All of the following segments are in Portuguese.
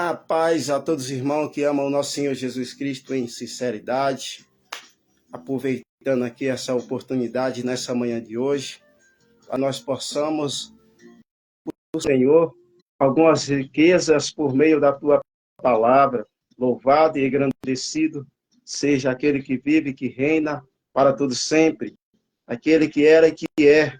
A paz a todos os irmãos que amam o nosso Senhor Jesus Cristo em sinceridade, aproveitando aqui essa oportunidade nessa manhã de hoje, para nós possamos, o Senhor, algumas riquezas por meio da tua palavra. Louvado e engrandecido seja aquele que vive e que reina para todo sempre, aquele que era e que é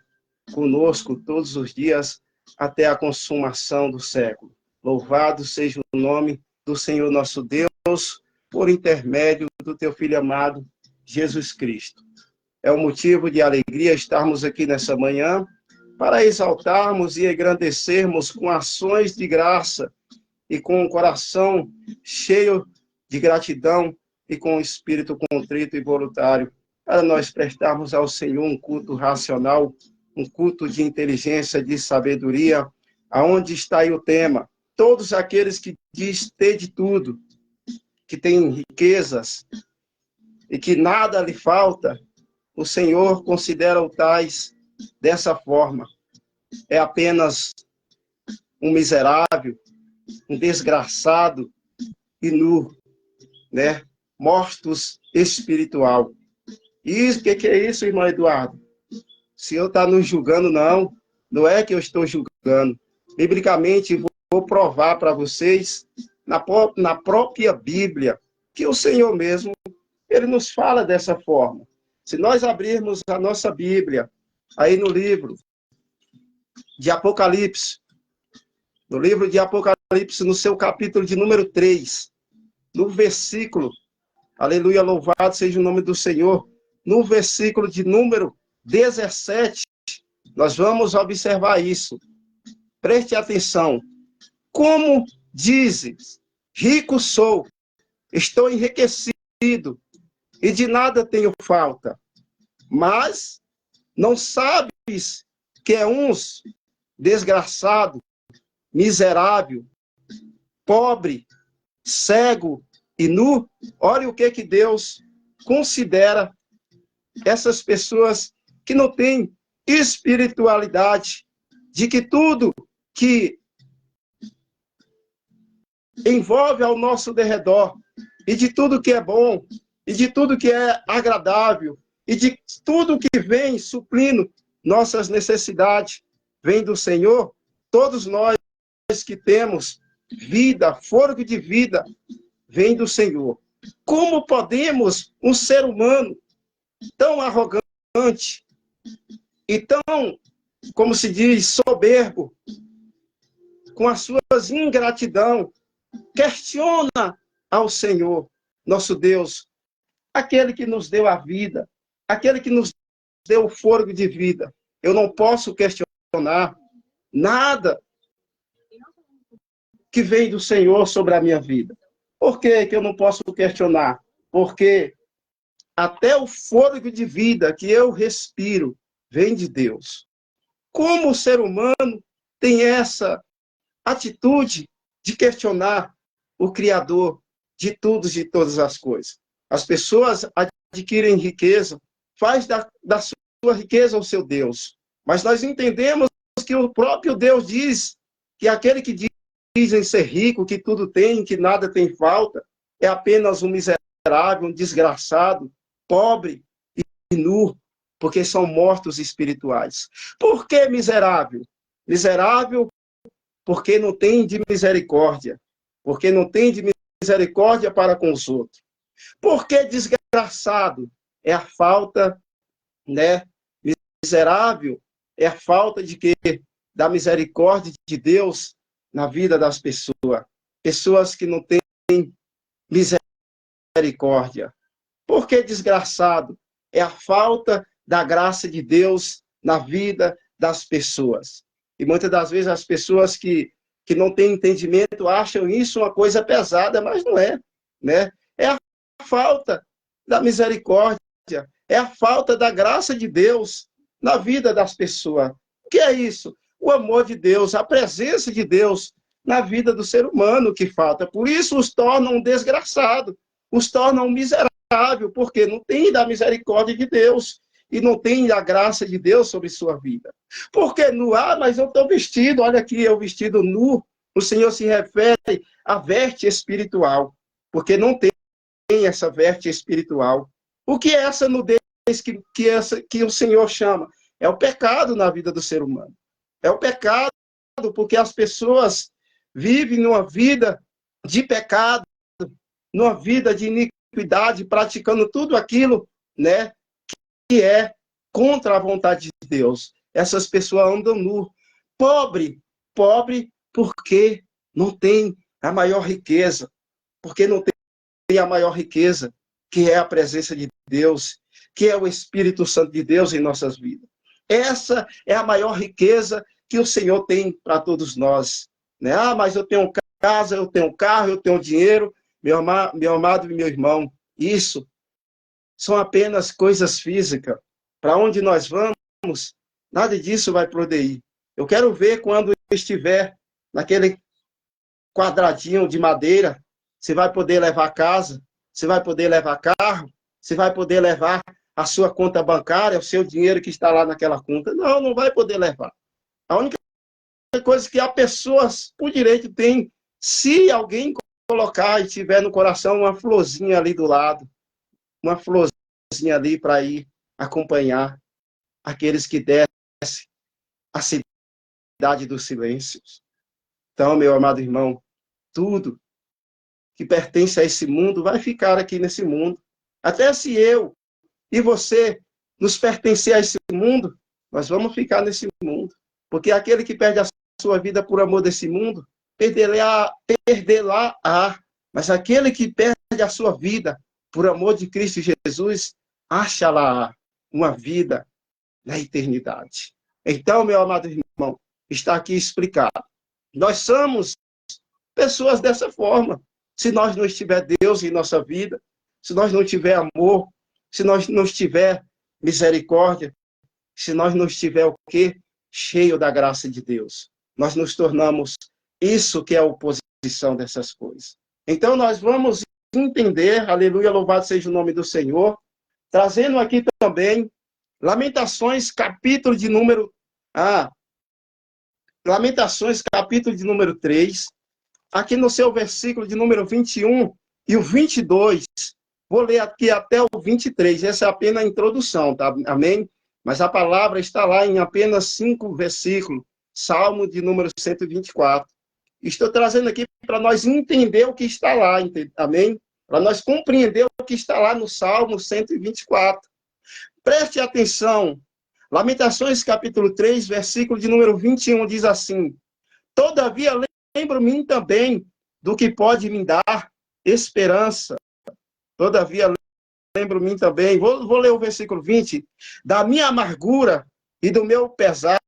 conosco todos os dias até a consumação do século. Louvado seja o nome do Senhor nosso Deus, por intermédio do teu Filho amado, Jesus Cristo. É um motivo de alegria estarmos aqui nessa manhã para exaltarmos e engrandecermos com ações de graça e com o coração cheio de gratidão e com o espírito contrito e voluntário, para nós prestarmos ao Senhor um culto racional, um culto de inteligência, de sabedoria. Aonde está aí o tema? Todos aqueles que diz ter de tudo, que têm riquezas e que nada lhe falta, o Senhor considera tais dessa forma. É apenas um miserável, um desgraçado e nu, né? Mortos espiritual. E o que é isso, irmão Eduardo? O Senhor está nos julgando, não. Não é que eu estou julgando. Biblicamente, vou provar para vocês, na própria Bíblia, que o Senhor mesmo, ele nos fala dessa forma. Se nós abrirmos a nossa Bíblia, aí no livro de Apocalipse, no livro de Apocalipse, no seu capítulo de número 3, no versículo, aleluia, louvado seja o nome do Senhor, no versículo de número 17, nós vamos observar isso. Preste atenção. Como dizes, rico sou, estou enriquecido e de nada tenho falta. Mas não sabes que é uns desgraçado, miserável, pobre, cego e nu? Olha o que Deus considera essas pessoas que não têm espiritualidade, de que tudo que envolve ao nosso derredor, e de tudo que é bom, e de tudo que é agradável, e de tudo que vem suprindo nossas necessidades, vem do Senhor. Todos nós que temos vida, fôlego de vida, vem do Senhor. Como podemos um ser humano tão arrogante e tão, como se diz, soberbo, com as suas ingratidão, questiona ao Senhor, nosso Deus, aquele que nos deu a vida, aquele que nos deu o fôlego de vida. Eu não posso questionar nada que vem do Senhor sobre a minha vida. Por que eu não posso questionar? Porque até o fôlego de vida que eu respiro vem de Deus. Como o ser humano tem essa atitude de questionar o Criador de tudo, de todas as coisas? As pessoas adquirem riqueza, faz da sua riqueza o seu Deus. Mas nós entendemos que o próprio Deus diz que aquele que dizem ser rico, que tudo tem, que nada tem falta, é apenas um miserável, um desgraçado, pobre e nu, porque são mortos espirituais. Por que miserável? Miserável porque não tem de misericórdia, porque não tem de misericórdia para com os outros. Por que desgraçado? É a falta, né? Miserável é a falta de quê? Da misericórdia de Deus na vida das pessoas. Pessoas que não têm misericórdia. Por que desgraçado? É a falta da graça de Deus na vida das pessoas. E muitas das vezes as pessoas que não têm entendimento acham isso uma coisa pesada, mas não é, né? É a falta da misericórdia, é a falta da graça de Deus na vida das pessoas. O que é isso? O amor de Deus, a presença de Deus na vida do ser humano que falta. Por isso os tornam desgraçado, os tornam miserável, porque não tem da misericórdia de Deus e não tem a graça de Deus sobre sua vida. Porque nu, mas eu estou vestido, olha aqui, eu vestido nu, O Senhor se refere à veste espiritual, porque não tem essa veste espiritual. O que é essa nudez que o Senhor chama? É o pecado na vida do ser humano. É o pecado porque as pessoas vivem numa vida de pecado, numa vida de iniquidade, praticando tudo aquilo, né, que é contra a vontade de Deus. Essas pessoas andam nu. Pobre porque não tem a maior riqueza, porque não tem a maior riqueza, que é a presença de Deus, que é o Espírito Santo de Deus em nossas vidas. Essa é a maior riqueza que o Senhor tem para todos nós. Né? Ah, mas eu tenho casa, eu tenho carro, eu tenho dinheiro, meu amado e meu irmão. Isso são apenas coisas físicas. Para onde nós vamos, nada disso vai poder ir. Eu quero ver quando estiver naquele quadradinho de madeira, você vai poder levar casa, você vai poder levar carro, você vai poder levar a sua conta bancária, o seu dinheiro que está lá naquela conta. Não, não vai poder levar. A única coisa que a pessoa, por direito, tem, se alguém colocar e tiver no coração uma florzinha ali do lado, uma florzinha ali para ir acompanhar aqueles que descem a cidade dos silêncios. Então, meu amado irmão, tudo que pertence a esse mundo vai ficar aqui nesse mundo. Até se eu e você nos pertencer a esse mundo, nós vamos ficar nesse mundo. Porque aquele que perde a sua vida por amor desse mundo, perderá. Mas aquele que perde a sua vida por amor de Cristo Jesus, acha lá uma vida na eternidade. Então, meu amado irmão, está aqui explicado. Nós somos pessoas dessa forma. Se nós não tiver Deus em nossa vida, se nós não tiver amor, se nós não tiver misericórdia, se nós não estiver o quê? Cheio da graça de Deus. Nós nos tornamos isso que é a oposição dessas coisas. Então nós vamos entender, aleluia, louvado seja o nome do Senhor, trazendo aqui também Lamentações, capítulo de número Lamentações, capítulo de número 3, aqui no seu versículo de número 21 e o 22. Vou ler aqui até o 23. Essa é apenas a introdução, tá? Amém? Mas a palavra está lá em apenas 5 versículos. Salmo de número 124. Estou trazendo aqui para nós entender o que está lá, amém? Para nós compreender o que está lá no Salmo 124. Preste atenção. Lamentações, capítulo 3, versículo de número 21, diz assim: Todavia, lembro-me também do que pode me dar esperança. Todavia, lembro-me também, vou ler o versículo 20, da minha amargura e do meu pesar.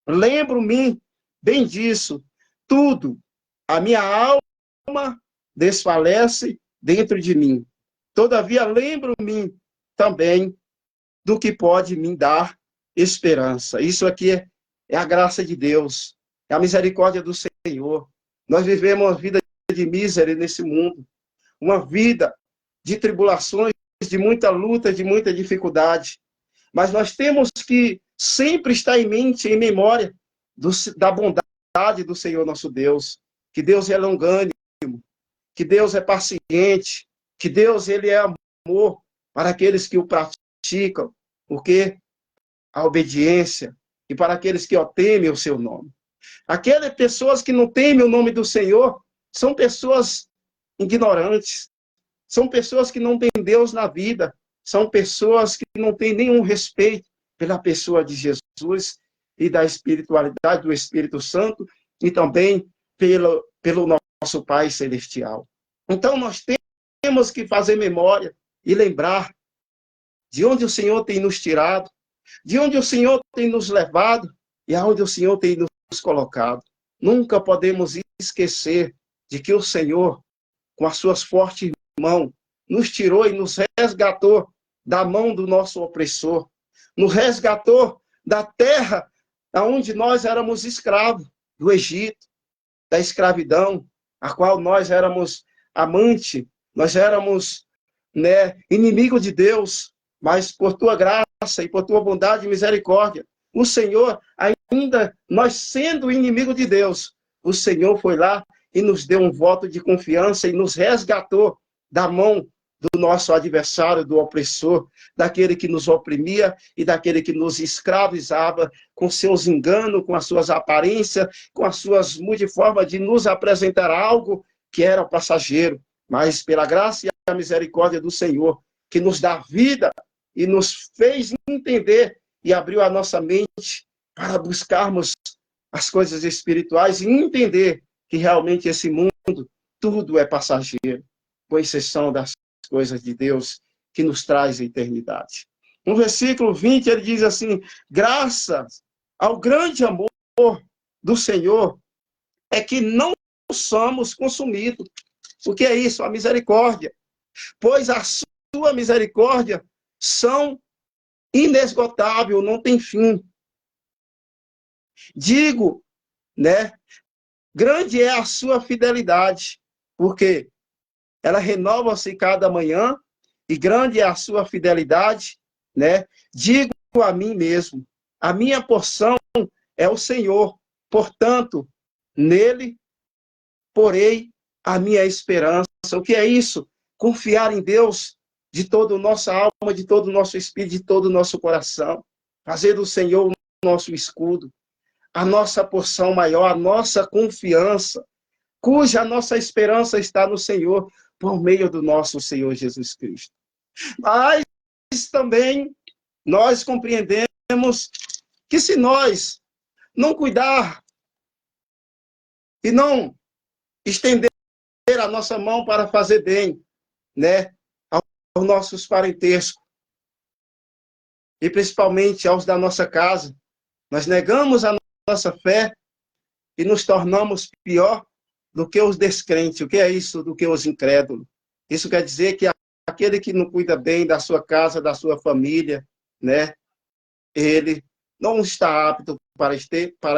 Lembro-me bem disso. Tudo, a minha alma desfalece dentro de mim. Todavia, lembro-me também do que pode me dar esperança. Isso aqui é a graça de Deus, é a misericórdia do Senhor. Nós vivemos uma vida de miséria nesse mundo, uma vida de tribulações, de muita luta, de muita dificuldade. Mas nós temos que sempre estar em mente, em memória da bondade do Senhor nosso Deus, que Deus é longânimo, que Deus é paciente, que Deus ele é amor para aqueles que o praticam, porque a obediência e para aqueles que temem o seu nome. Aquelas pessoas que não temem o nome do Senhor são pessoas ignorantes, são pessoas que não têm Deus na vida, são pessoas que não têm nenhum respeito pela pessoa de Jesus e da espiritualidade do Espírito Santo e também pelo nosso Pai Celestial. Então nós temos que fazer memória e lembrar de onde o Senhor tem nos tirado, de onde o Senhor tem nos levado e aonde o Senhor tem nos colocado. Nunca podemos esquecer de que o Senhor, com as suas fortes mãos, nos tirou e nos resgatou da mão do nosso opressor, nos resgatou da terra onde nós éramos escravos, do Egito, da escravidão, a qual nós éramos amante, nós éramos inimigo de Deus, mas por tua graça e por tua bondade e misericórdia, o Senhor ainda ainda nós sendo inimigo de Deus, o Senhor foi lá e nos deu um voto de confiança e nos resgatou da mão do nosso adversário, do opressor, daquele que nos oprimia e daquele que nos escravizava com seus enganos, com as suas aparências, com as suas multiformas de nos apresentar algo que era passageiro, mas pela graça e a misericórdia do Senhor, que nos dá vida e nos fez entender e abriu a nossa mente para buscarmos as coisas espirituais e entender que realmente esse mundo, tudo é passageiro, com exceção das coisas de Deus que nos traz a eternidade. No versículo 20, ele diz assim: graças ao grande amor do Senhor é que não somos consumidos. O que é isso? A misericórdia. Pois a sua misericórdia são inesgotável, não tem fim. Digo, né? Grande é a sua fidelidade, porque ela renova-se cada manhã, e grande é a sua fidelidade, né? Digo a mim mesmo, a minha porção é o Senhor, portanto, nele porei a minha esperança. O que é isso? Confiar em Deus de toda a nossa alma, de todo o nosso espírito, de todo o nosso coração. Fazer do Senhor o nosso escudo, a nossa porção maior, a nossa confiança, cuja nossa esperança está no Senhor, por meio do nosso Senhor Jesus Cristo. Mas também nós compreendemos que se nós não cuidar e não estender a nossa mão para fazer bem, né, aos nossos parentescos, e principalmente aos da nossa casa, nós negamos a nossa fé e nos tornamos pior do que os descrentes. O que é isso? Do que os incrédulos. Isso quer dizer que aquele que não cuida bem da sua casa, da sua família, né, ele não está apto para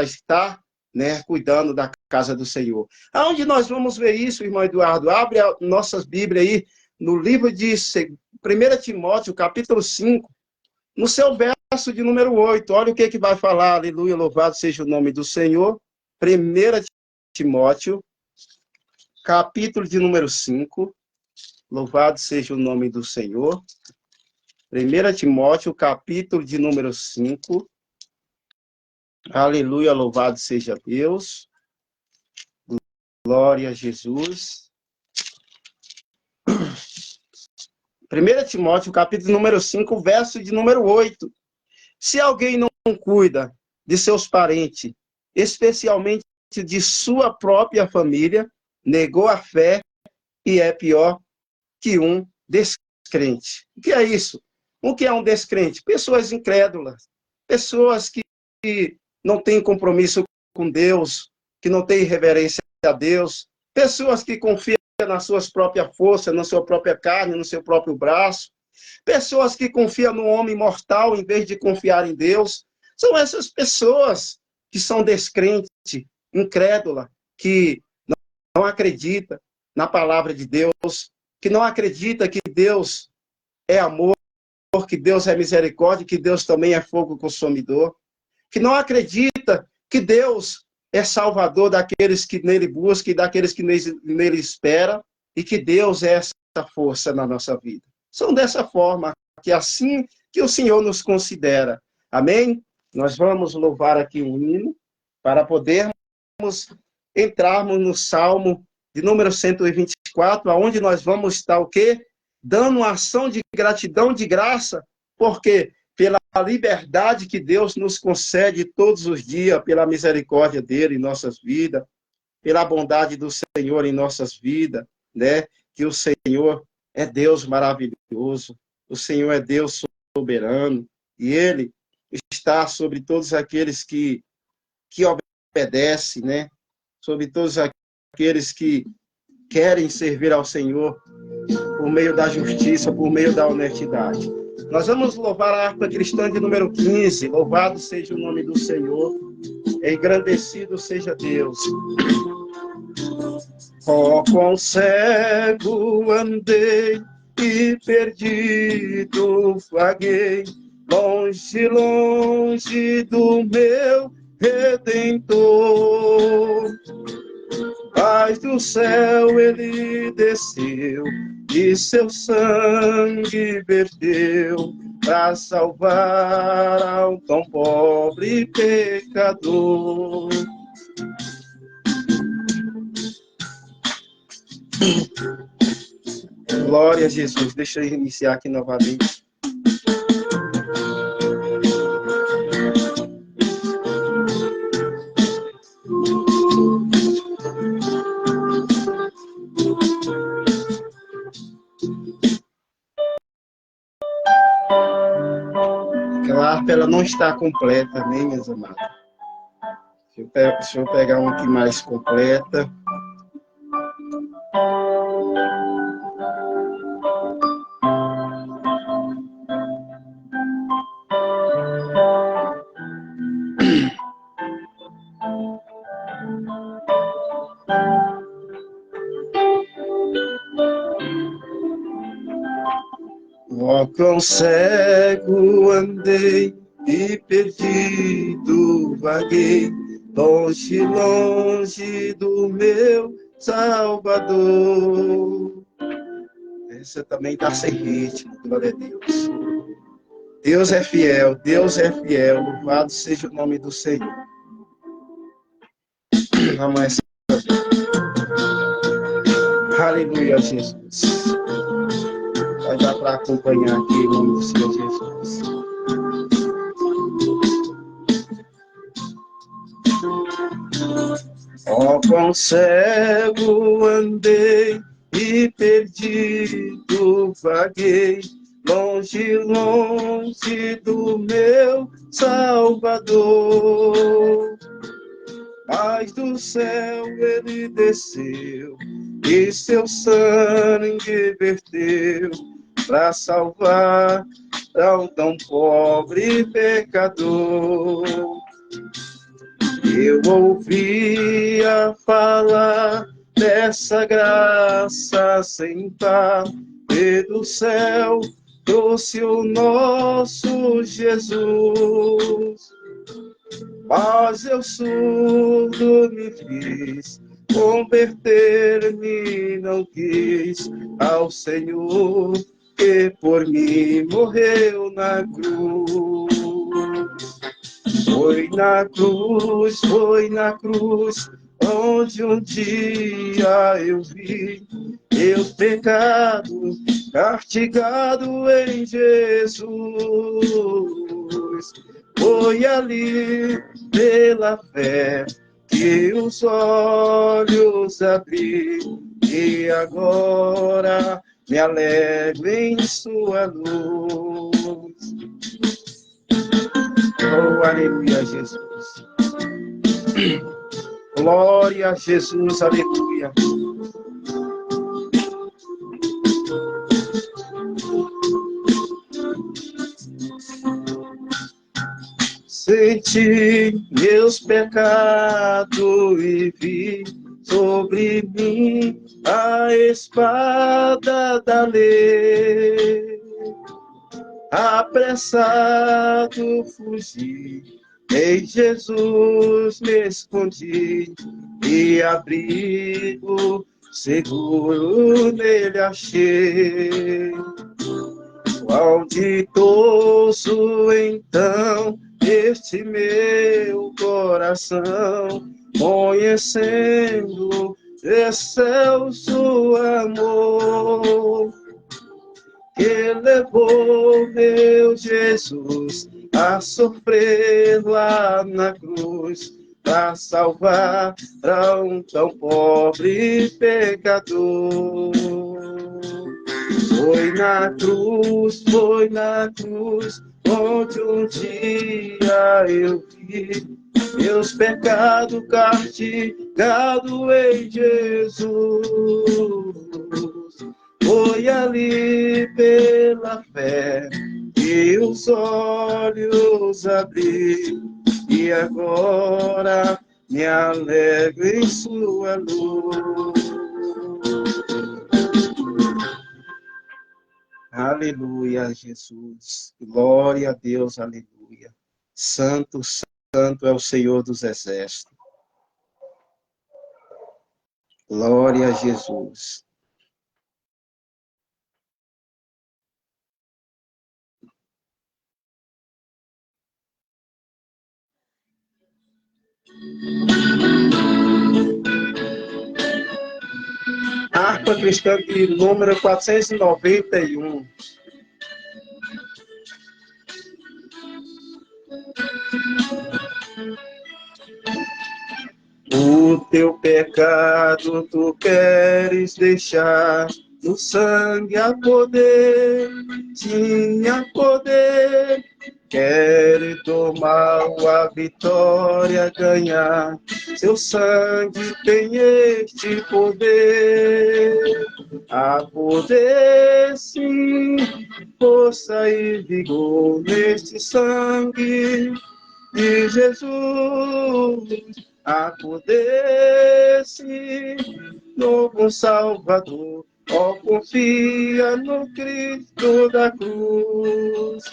estar, né, cuidando da casa do Senhor. Aonde nós vamos ver isso, irmão Eduardo? Abre a nossas Bíblias aí, no livro de 1 Timóteo, capítulo 5, no seu verso de número 8. Olha o que vai falar, aleluia, louvado seja o nome do Senhor. 1 Timóteo, capítulo de número 5, louvado seja o nome do Senhor. 1 Timóteo, capítulo de número 5. Aleluia, louvado seja Deus. Glória a Jesus. 1 Timóteo, capítulo número 5, verso de número 8. Se alguém não cuida de seus parentes, especialmente de sua própria família, negou a fé e é pior que um descrente. O que é isso? O que é um descrente? Pessoas incrédulas, pessoas que não têm compromisso com Deus, que não têm reverência a Deus, pessoas que confiam nas suas próprias forças, na sua própria carne, no seu próprio braço, pessoas que confiam no homem mortal em vez de confiar em Deus. São essas pessoas que são descrentes, incrédulas, que não acreditam na palavra de Deus, que não acredita que Deus é amor, que Deus é misericórdia, que Deus também é fogo consumidor, que não acredita que Deus é salvador daqueles que nele buscam e daqueles que nele esperam, e que Deus é essa força na nossa vida. São dessa forma, que assim que o Senhor nos considera. Amém? Nós vamos louvar aqui um hino para podermos entrarmos no Salmo de número 124, aonde nós vamos estar o quê? Dando uma ação de gratidão, de graça, porque pela liberdade que Deus nos concede todos os dias, pela misericórdia dele em nossas vidas, pela bondade do Senhor em nossas vidas, né? Que o Senhor é Deus maravilhoso, o Senhor é Deus soberano, e ele está sobre todos aqueles que obedecem, né? Sobre todos aqueles que querem servir ao Senhor por meio da justiça, por meio da honestidade. Nós vamos louvar a harpa cristã de número 15. Louvado seja o nome do Senhor, engrandecido seja Deus. Oh, quão cego andei e perdido vaguei, longe, longe do meu Redentor. Mas do céu ele desceu e seu sangue verteu para salvar ao tão pobre pecador. Glória a Jesus. Deixa eu iniciar aqui novamente. Aquela harpa ela não está completa, né, meus amados? Deixa eu pegar uma aqui mais completa. Ó, quão cego andei e perdido vaguei, longe, longe do meu Salvador. Essa também está sem ritmo, glória a Deus. Deus é fiel, louvado seja o nome do Senhor. Vamos essa. Aleluia, Jesus. Vai dar para acompanhar aqui em nome do Senhor Jesus. Ó, quão cego andei e perdido vaguei, longe, longe do meu Salvador. Mas do céu ele desceu e seu sangue verteu para salvar um tão pobre pecador. Eu ouvia falar dessa graça sem par, e do céu trouxe o nosso Jesus. Mas eu surdo me fiz, converter-me não quis ao Senhor, que por mim morreu na cruz. Foi na cruz, onde um dia eu vi meu pecado castigado em Jesus. Foi ali, pela fé, que os olhos abri, e agora me alegro em sua luz. Oh, aleluia, Jesus. Glória a Jesus, aleluia. Senti meus pecados e vi sobre mim a espada da lei. Apressado fugi, em Jesus me escondi, e abrigo seguro nele achei. Qual ditoso então este meu coração, conhecendo excelso amor, que levou meu Jesus a sofrer lá na cruz, para salvar um tão pobre pecador. Foi na cruz, onde um dia eu vi meus pecados castigado em Jesus. Foi ali pela fé que os olhos abri, e agora me alegro em sua luz. Aleluia, Jesus. Glória a Deus, aleluia. Santo, Santo é o Senhor dos Exércitos. Glória a Jesus. Harpa cristã de número 491. O teu pecado tu queres deixar, no sangue há poder, tinha poder. Queres tomar a vitória, ganhar, seu sangue tem este poder. Há poder sim, força e vigor neste sangue de Jesus. Há poder sim, no bom Salvador. Ó, confia no Cristo da cruz.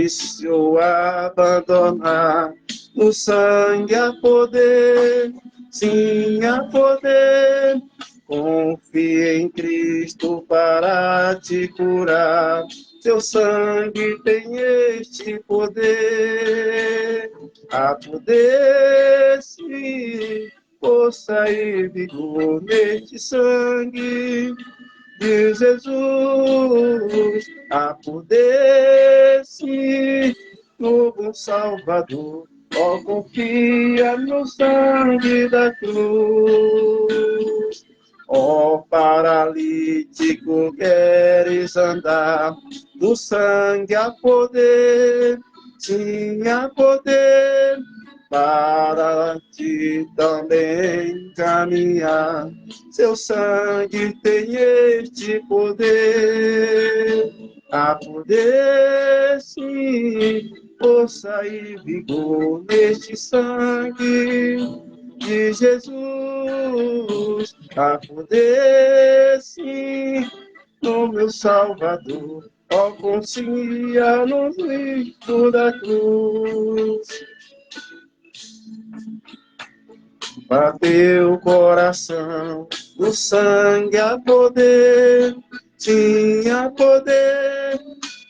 Se o abandonar, no sangue há poder, sim há poder. Confie em Cristo para te curar, seu sangue tem este poder. Há poder sim, força e vigor neste sangue de Jesus. Há poder sim no bom Salvador. Ó, confia no sangue da cruz. Ó, paralítico, queres andar, no sangue há poder, sim há poder, para ti também caminhar. Seu sangue tem este poder. Há poder sim, força e vigor neste sangue de Jesus. Há poder sim no meu Salvador. Ó, confia no Cristo da cruz. Bateu o coração, no sangue há poder, tinha poder,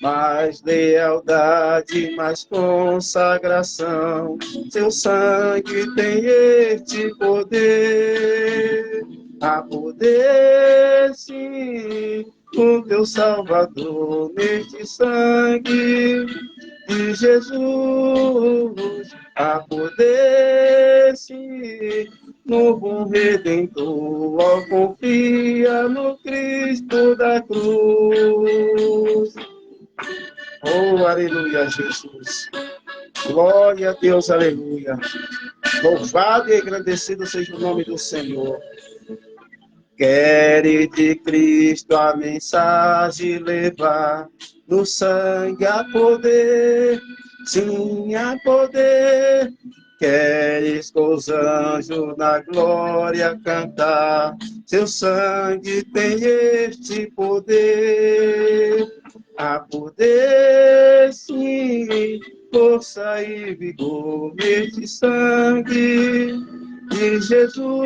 mais lealdade, mais consagração. Seu sangue tem este poder. Há poder sim, o teu Salvador neste sangue de Jesus. Há poder sim no bom Redentor. Ó, confia no Cristo da cruz. Oh, aleluia, Jesus. Glória a Deus, aleluia. Louvado e agradecido seja o nome do Senhor. Quere de Cristo a mensagem levar, no sangue há poder, sim há poder. Queres com os anjos na glória cantar, seu sangue tem este poder. Há poder sim, força e vigor neste sangue de Jesus.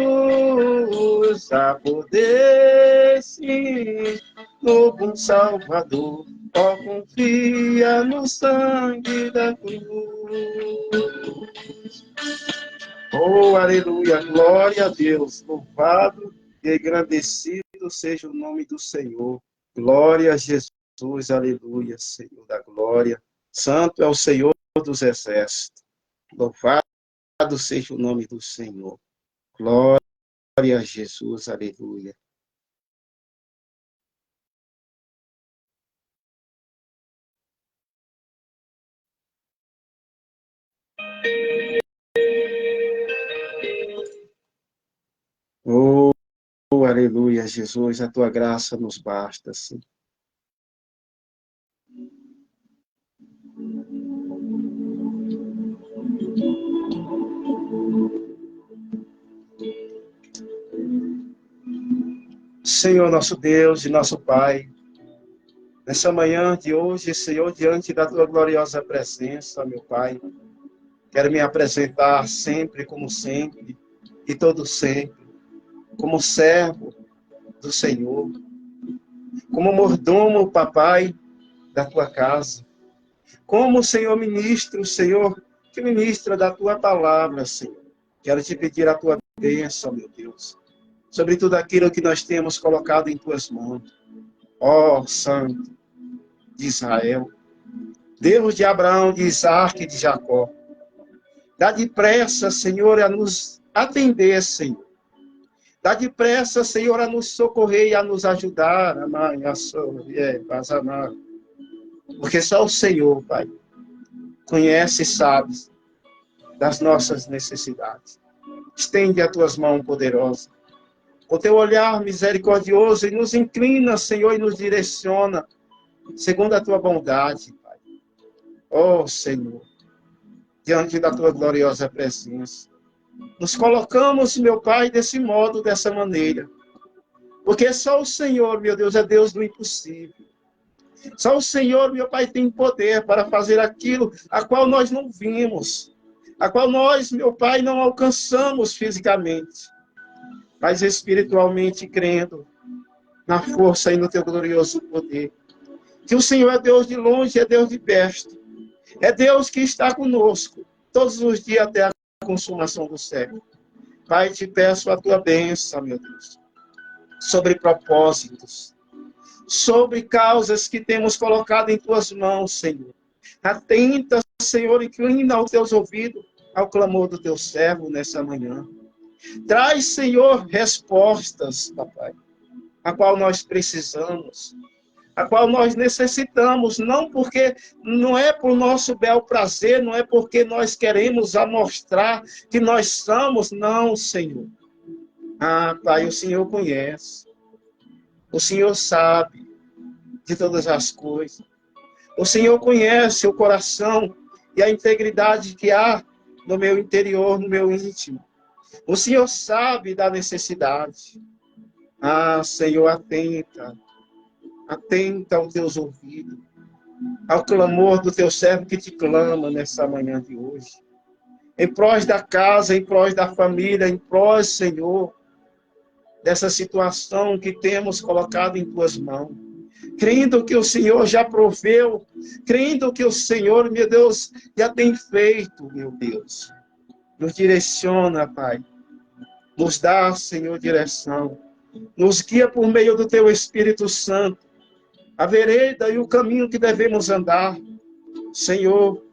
Há poder sim no bom Salvador. Ó, confia no sangue da cruz. Oh, aleluia, glória a Deus. Louvado e engrandecido seja o nome do Senhor. Glória a Jesus, aleluia, Senhor da glória. Santo é o Senhor dos exércitos. Louvado seja o nome do Senhor. Glória a Jesus, aleluia. Oh, aleluia, Jesus, a tua graça nos basta, sim. Senhor, nosso Deus e nosso Pai, Nessa manhã de hoje, Senhor, diante da tua gloriosa presença, meu Pai, quero me apresentar sempre, como sempre, e todo sempre, como servo do Senhor, como mordomo, papai, da tua casa, como Senhor ministro, Senhor, que ministra da tua palavra, Senhor. Quero te pedir a tua bênção, meu Deus, sobre tudo aquilo que nós temos colocado em tuas mãos. Ó Santo de Israel, Deus de Abraão, de Isaac e de Jacó, dá depressa, Senhor, a nos atender, Senhor. Dá depressa, Senhor, a nos socorrer e a nos ajudar. Porque só o Senhor, Pai, conhece e sabe das nossas necessidades. Estende as tuas mãos poderosas, o teu olhar misericordioso e nos inclina, Senhor, e nos direciona segundo a tua bondade, Pai. Ó Senhor, diante da tua gloriosa presença, nos colocamos, meu Pai, desse modo, dessa maneira. Porque só o Senhor, meu Deus, é Deus do impossível. Só o Senhor, meu Pai, tem poder para fazer aquilo a qual nós não vimos, a qual nós, meu Pai, não alcançamos fisicamente, mas espiritualmente crendo na força e no teu glorioso poder. Que o Senhor é Deus de longe, é Deus de perto. É Deus que está conosco todos os dias até a consumação do século. Pai, te peço a tua bênção, meu Deus, sobre propósitos, sobre causas que temos colocado em tuas mãos, Senhor. Atenta, Senhor, inclina os teus ouvidos ao clamor do teu servo nessa manhã. Traz, Senhor, respostas, papai, a qual nós precisamos, a qual nós necessitamos, não é por nosso bel prazer, não é porque nós queremos amostrar que nós somos, não, Senhor. Ah, Pai, o Senhor conhece, o Senhor sabe de todas as coisas, o Senhor conhece o coração e a integridade que há no meu interior, no meu íntimo. O Senhor sabe da necessidade. Ah, Senhor, atenta aos teus ouvidos, ao clamor do teu servo que te clama nessa manhã de hoje. Em prós da casa, em prós da família, em prós, Senhor, dessa situação que temos colocado em tuas mãos. Crendo que o Senhor já proveu, crendo que o Senhor, meu Deus, já tem feito, meu Deus. Nos direciona, Pai. Nos dá, Senhor, direção. Nos guia por meio do teu Espírito Santo a vereda e o caminho que devemos andar. Senhor,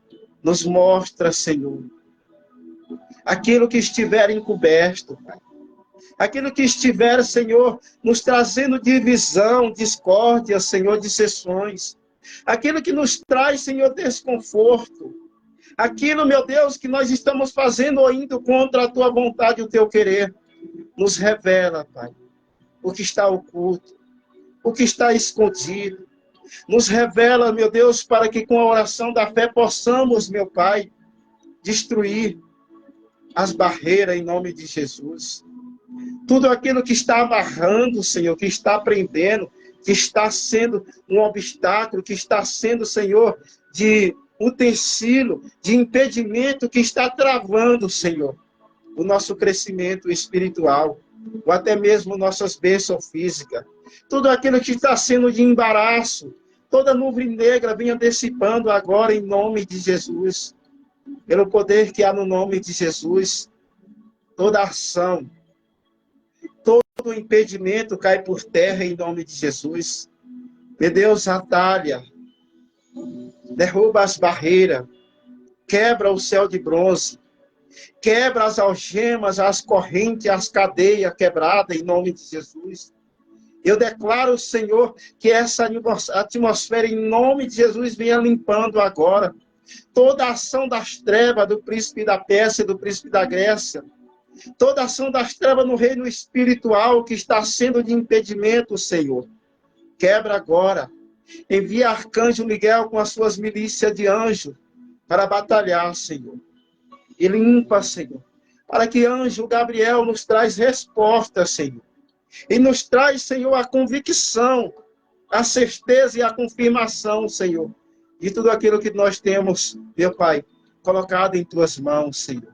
nos mostra, Senhor, aquilo que estiver encoberto, Pai. Aquilo que estiver, Senhor, nos trazendo divisão, discórdia, Senhor, dissensões. Aquilo que nos traz, Senhor, desconforto. Aquilo, meu Deus, que nós estamos fazendo ou indo contra a tua vontade e o teu querer. Nos revela, Pai, o que está oculto, o que está escondido. Nos revela, meu Deus, para que com a oração da fé possamos, meu Pai, destruir as barreiras em nome de Jesus. Tudo aquilo que está amarrando, Senhor, que está prendendo, que está sendo um obstáculo, que está sendo, Senhor, de utensílio, de impedimento, que está travando, Senhor, o nosso crescimento espiritual, ou até mesmo nossas bênçãos físicas. Tudo aquilo que está sendo de embaraço, toda nuvem negra venha dissipando agora em nome de Jesus. Pelo poder que há no nome de Jesus, toda ação, todo impedimento cai por terra em nome de Jesus. Meu Deus, atalha, derruba as barreiras, quebra o céu de bronze, quebra as algemas, as correntes, as cadeias quebradas em nome de Jesus. Eu declaro, Senhor, que essa atmosfera em nome de Jesus venha limpando agora toda a ação das trevas do príncipe da Pérsia e do príncipe da Grécia, toda a ação das trevas no reino espiritual que está sendo de impedimento, Senhor. Quebra agora. Envia arcanjo Miguel com as suas milícias de anjos para batalhar, Senhor. E limpa, Senhor, para que anjo Gabriel nos traz resposta, Senhor. E nos traz, Senhor, a convicção a certeza e a confirmação, Senhor, de tudo aquilo que nós temos, meu Pai, colocado em tuas mãos, Senhor.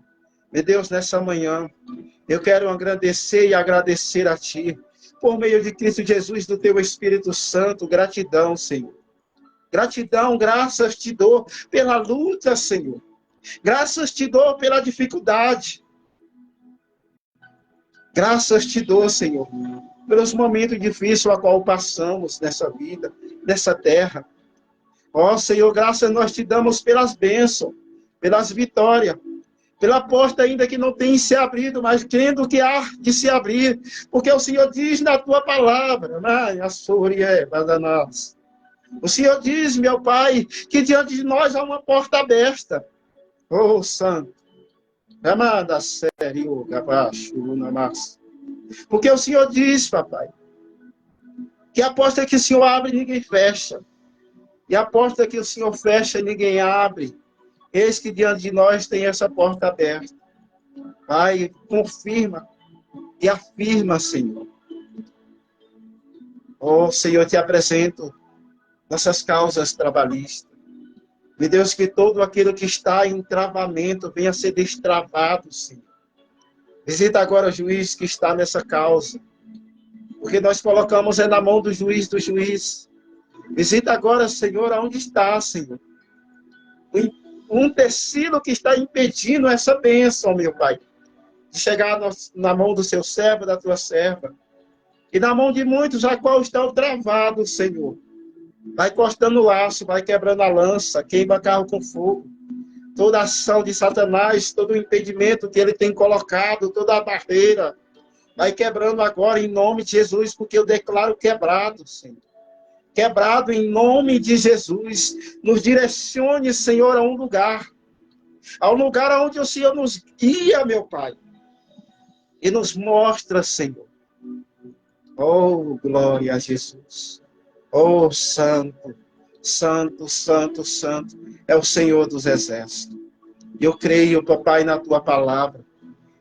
Meu Deus, nessa manhã, eu quero agradecer e agradecer a Ti, por meio de Cristo Jesus, do Teu Espírito Santo. Gratidão, Senhor. Gratidão, graças te dou pela luta, Senhor. Graças te dou pela dificuldade. Graças te dou, Senhor, pelos momentos difíceis a qual passamos nessa vida, nessa terra. Ó, Senhor, graças nós te damos pelas bênçãos, pelas vitórias, pela porta ainda que não tem se abrido, mas crendo que há de se abrir, porque o Senhor diz na tua palavra, o Senhor diz, meu Pai, que diante de nós há uma porta aberta. Oh, Santo, amada sério, porque o Senhor diz, papai, que a porta que o Senhor abre, ninguém fecha. E a porta que o Senhor fecha, ninguém abre. Eis que diante de nós tem essa porta aberta. Pai, confirma e afirma, Senhor. Oh, Senhor, te apresento nossas causas trabalhistas. Meu Deus, que todo aquilo que está em travamento venha a ser destravado, Senhor. Visita agora o juiz que está nessa causa. Porque nós colocamos na mão do juiz. Visita agora, Senhor, aonde está, Senhor. Um tecido que está impedindo essa bênção, meu Pai, de chegar na mão do seu servo, da tua serva. E na mão de muitos, a qual estão travados, Senhor. Vai cortando o laço, vai quebrando a lança, queima carro com fogo. Toda ação de Satanás, todo o impedimento que ele tem colocado, toda a barreira, vai quebrando agora em nome de Jesus, porque eu declaro quebrado, Senhor. Quebrado em nome de Jesus. Nos direcione, Senhor, a um lugar. Ao lugar onde o Senhor nos guia, meu Pai. E nos mostra, Senhor. Oh, glória a Jesus. Oh, Santo, Santo, Santo, Santo. É o Senhor dos Exércitos. Eu creio, papai, na tua palavra.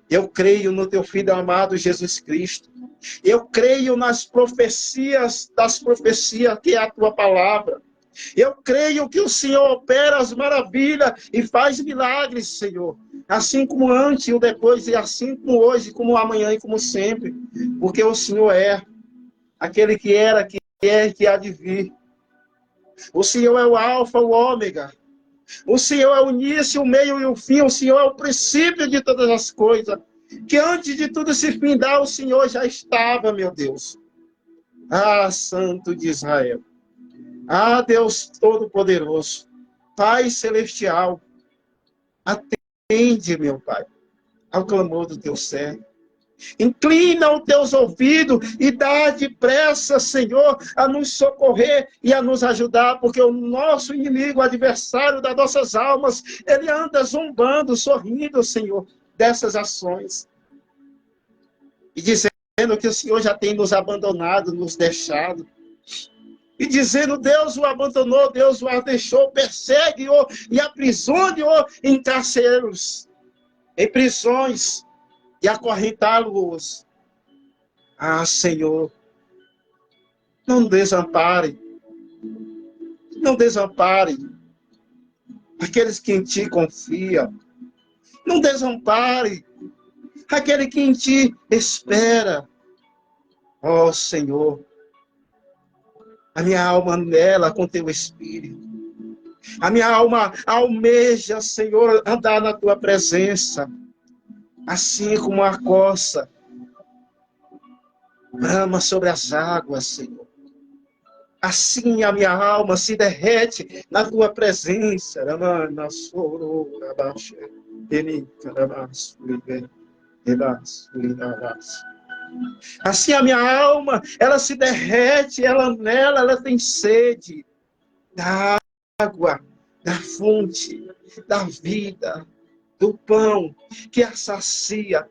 Eu creio no teu Filho amado Jesus Cristo. Eu creio nas profecias, que é a tua palavra. Eu creio que o Senhor opera as maravilhas e faz milagres, Senhor. Assim como antes e depois, e assim como hoje, como amanhã e como sempre. Porque o Senhor é aquele que era, que é e que há de vir. O Senhor é o alfa, o ômega. O Senhor é o início, o meio e o fim. O Senhor é o princípio de todas as coisas. Que antes de tudo se findar, o Senhor já estava, meu Deus. Ah, Santo de Israel. Ah, Deus Todo-Poderoso. Pai Celestial. Atende, meu Pai, ao clamor do teu servo. Inclina os teus ouvidos e dá depressa, Senhor, a nos socorrer e a nos ajudar, porque o nosso inimigo, o adversário das nossas almas, ele anda zombando, sorrindo, Senhor, dessas ações. E dizendo que o Senhor já tem nos abandonado, nos deixado. E dizendo, Deus o abandonou, Deus o deixou, persegue-o e aprisione-o em carcereiros, em prisões, e acorrentá-los. Ah, Senhor, não desampare aqueles que em Ti confiam. Não desampare aquele que em Ti espera. Ó Senhor, a minha alma anela com Teu Espírito. A minha alma almeja, Senhor, andar na Tua presença. Assim como a corça brama sobre as águas, Senhor. Assim a minha alma se derrete na tua presença. Assim a minha alma, ela se derrete, ela tem sede da água, da fonte, da vida, do pão que assacia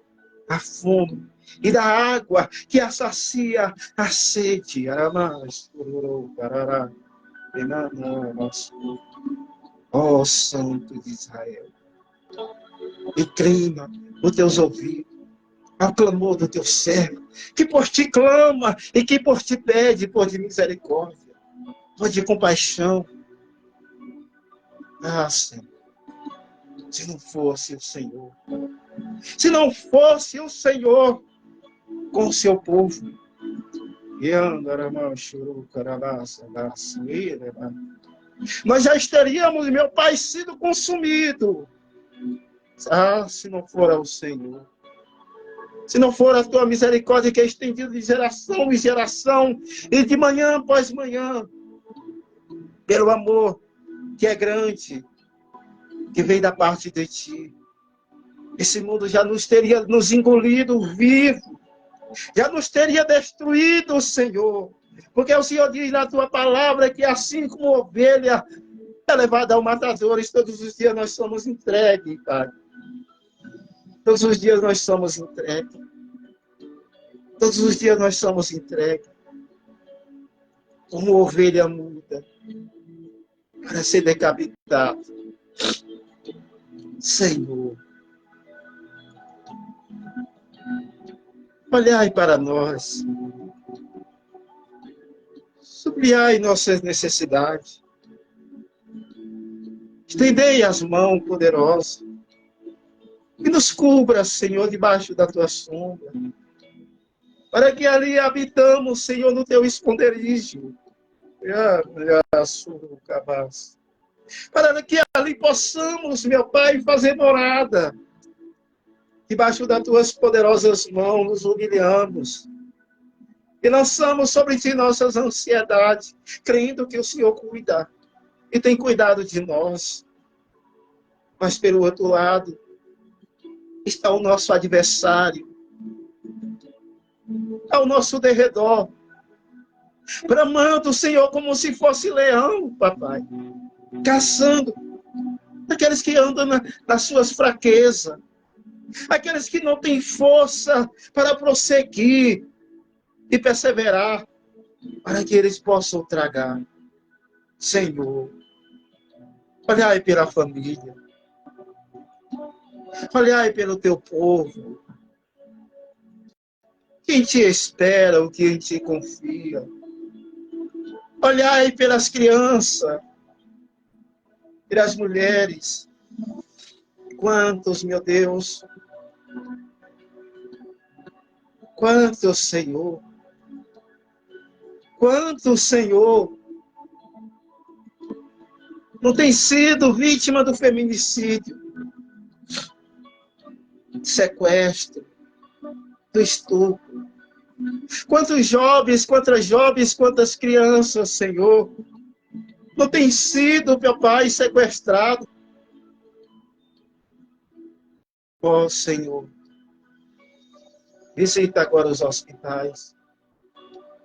a fome e da água que assacia a sede. Ó Santo de Israel, inclina os teus ouvidos ao clamor do teu servo, que por ti clama e que por ti pede por de misericórdia. ó de compaixão. Ah, Senhor, se não fosse o Senhor, se não fosse o Senhor com o seu povo, nós já estaríamos, meu Pai, sido consumido. Ah, se não for ao Senhor, se não for a tua misericórdia que é estendida de geração em geração, e de manhã após manhã, pelo amor que é grande, que vem da parte de ti, esse mundo já nos teria nos engolido vivo, já nos teria destruído, Senhor. Porque o Senhor diz na tua palavra que assim como ovelha é levada ao matador, todos os dias nós somos entregues, Pai. Todos os dias nós somos entregues. Todos os dias nós somos entregues. Como ovelha muda, para ser decapitado. Senhor, olhai para nós. Supliai nossas necessidades. Estendei as mãos poderosas. E nos cubra, Senhor, debaixo da tua sombra. Para que ali habitamos, Senhor, no teu esconderijo. Para que ali possamos, meu Pai, fazer morada. Debaixo das tuas poderosas mãos nos humilhamos. E lançamos sobre ti nossas ansiedades, crendo que o Senhor cuida. E tem cuidado de nós. Mas pelo outro lado, está o nosso adversário. Ao nosso derredor. Bramando, Senhor, como se fosse leão, papai. Caçando. Aqueles que andam nas suas fraquezas. Aqueles que não têm força para prosseguir e perseverar. Para que eles possam tragar. Senhor, olhai pela família. Olhai pelo teu povo. Quem te espera, o que em ti confia. Olhai pelas crianças, pelas mulheres. Quantos, meu Deus, quantos, Senhor, quantos, Senhor, não tem sido vítima do feminicídio, do sequestro, do estupro. Quantos jovens, quantas crianças, Senhor, não tem sido, meu Pai, sequestrado. Ó, Senhor, visita agora os hospitais.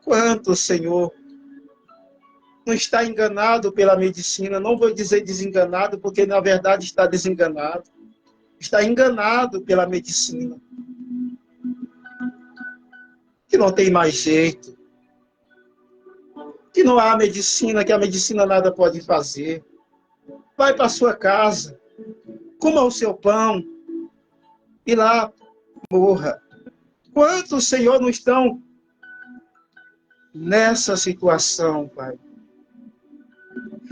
Quantos, Senhor, não está enganado pela medicina? Não vou dizer desenganado, porque na verdade está desenganado. Está enganado pela medicina. Que não tem mais jeito. Que não há medicina, que a medicina nada pode fazer. Vai para sua casa, coma o seu pão e lá morra. Quantos, Senhor, não estão nessa situação, Pai?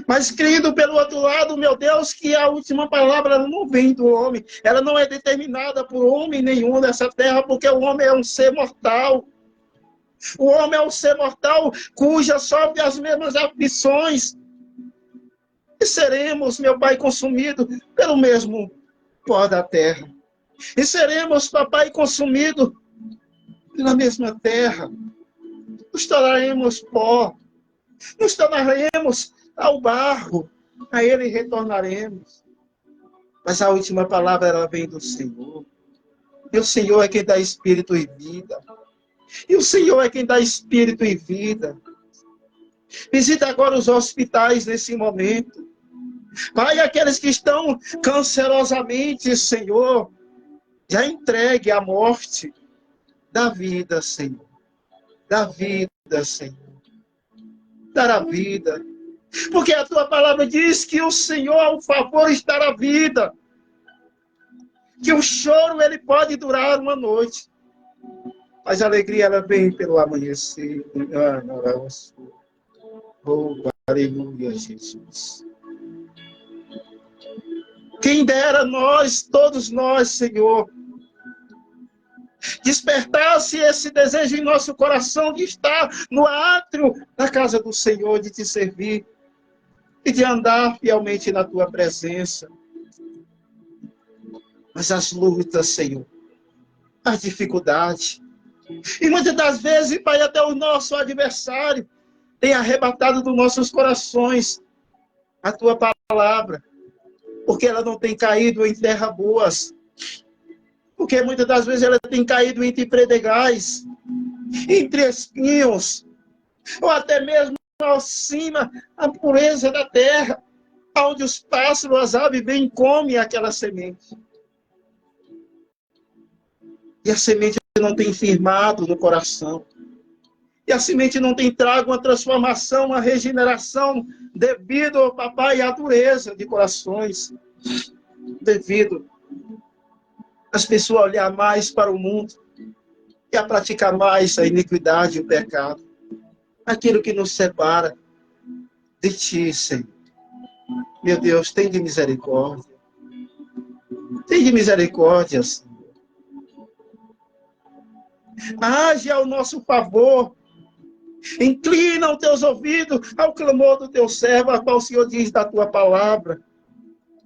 Mas crendo pelo outro lado, meu Deus, que a última palavra não vem do homem. Ela não é determinada por homem nenhum nessa terra, porque o homem é um ser mortal. O homem é um ser mortal cuja sofre as mesmas aflições. E seremos, meu Pai, consumidos pelo mesmo pó da terra. E seremos, papai, consumidos pela mesma terra. Nos tornaremos pó. Nos tornaremos ao barro. A ele retornaremos. Mas a última palavra, ela vem do Senhor. E o Senhor é quem dá espírito e vida. E o Senhor é quem dá espírito e vida. Visita agora os hospitais nesse momento. Pai, aqueles que estão cancerosamente, Senhor, já entregue a morte da vida, Senhor. Da vida, Senhor. Dar a vida. Porque a tua palavra diz que o Senhor, ao favor, está na vida. Que o choro, ele pode durar uma noite. Mas a alegria, ela vem pelo amanhecer. Oh, Aleluia, Jesus. Quem dera nós, todos nós, Senhor, despertasse esse desejo em nosso coração de estar no átrio da casa do Senhor, de te servir e de andar fielmente na tua presença. Mas as lutas, Senhor, as dificuldades, e muitas das vezes, Pai, até o nosso adversário tem arrebatado dos nossos corações a tua palavra, porque ela não tem caído em terra boas, porque muitas das vezes ela tem caído entre predegais, entre espinhos, ou até mesmo acima a pureza da terra, onde os pássaros, as aves vêm e comem aquela semente. E a semente não tem firmado no coração. E a semente não tem trago uma transformação, uma regeneração, devido, papai, à dureza de corações. Devido às pessoas olhar mais para o mundo e a praticar mais a iniquidade e o pecado. Aquilo que nos separa de ti, Senhor. Meu Deus, tem de misericórdia. Tem de misericórdia, Senhor. Age ao nosso favor. Inclina os teus ouvidos ao clamor do teu servo, a qual o Senhor diz da tua palavra.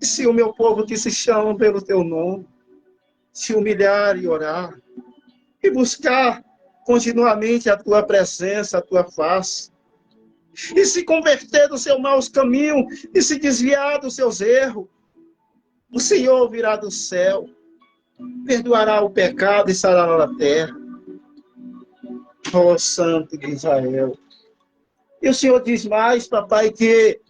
E se o meu povo que se chama pelo teu nome, se humilhar e orar, e buscar continuamente a tua presença, a tua face, e se converter do seu maus caminhos, e se desviar dos seus erros, o Senhor virá do céu, perdoará o pecado e sarará a terra. Ó Santo de Israel. E o Senhor diz mais, papai, que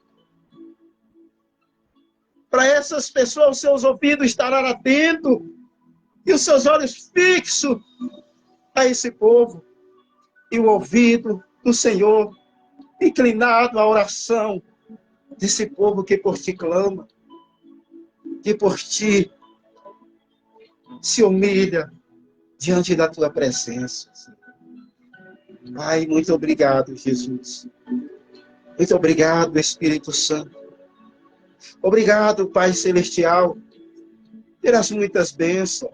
para essas pessoas os seus ouvidos estarão atentos e os seus olhos fixos a esse povo. E o ouvido do Senhor inclinado à oração desse povo que por ti clama, que por ti se humilha diante da tua presença. Pai, muito obrigado, Jesus. Muito obrigado, Espírito Santo. Obrigado, Pai Celestial, pelas muitas bênçãos.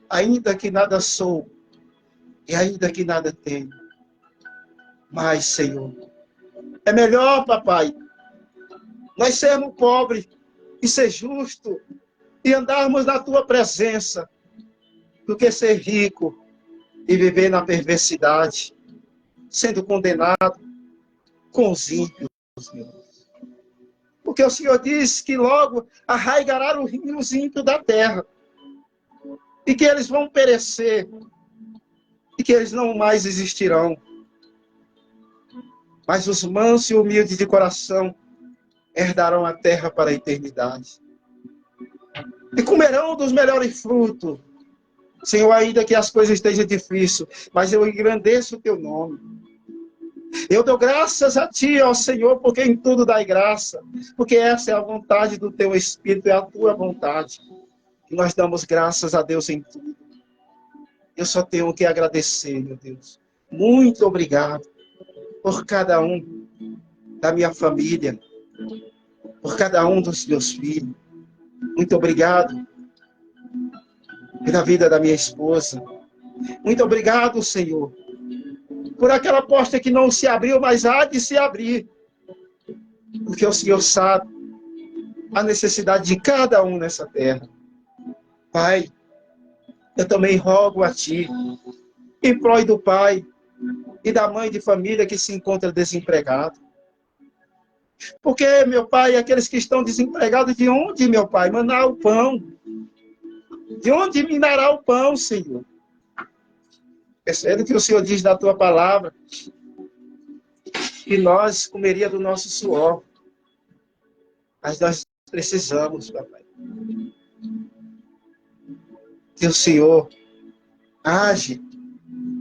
Ainda que nada sou, e ainda que nada tenho. Mas, Senhor, é melhor, papai, nós sermos pobres e ser justo e andarmos na tua presença, do que ser rico e viver na perversidade, sendo condenado com os ímpios, meu Deus. Porque o Senhor diz que logo arraigará os ímpios da terra, e que eles vão perecer, e que eles não mais existirão. Mas os mansos e humildes de coração herdarão a terra para a eternidade. E comerão dos melhores frutos. Senhor, ainda que as coisas estejam difíceis, mas eu engrandeço o teu nome. Eu dou graças a ti, ó Senhor, porque em tudo dai graça. Porque essa é a vontade do teu Espírito, é a tua vontade. E nós damos graças a Deus em tudo. Eu só tenho que agradecer, meu Deus. Muito obrigado por cada um da minha família, por cada um dos meus filhos. Muito obrigado pela vida da minha esposa. Muito obrigado, Senhor, por aquela porta que não se abriu, mas há de se abrir. Porque o Senhor sabe a necessidade de cada um nessa terra. Pai, eu também rogo a Ti, em prol do pai e da mãe de família que se encontra desempregado. Porque, meu Pai, aqueles que estão desempregados, de onde, meu Pai, mandar o pão? De onde me dará o pão, Senhor? Percebe que o Senhor diz da Tua palavra que nós comeríamos do nosso suor. Mas nós precisamos, papai, que o Senhor age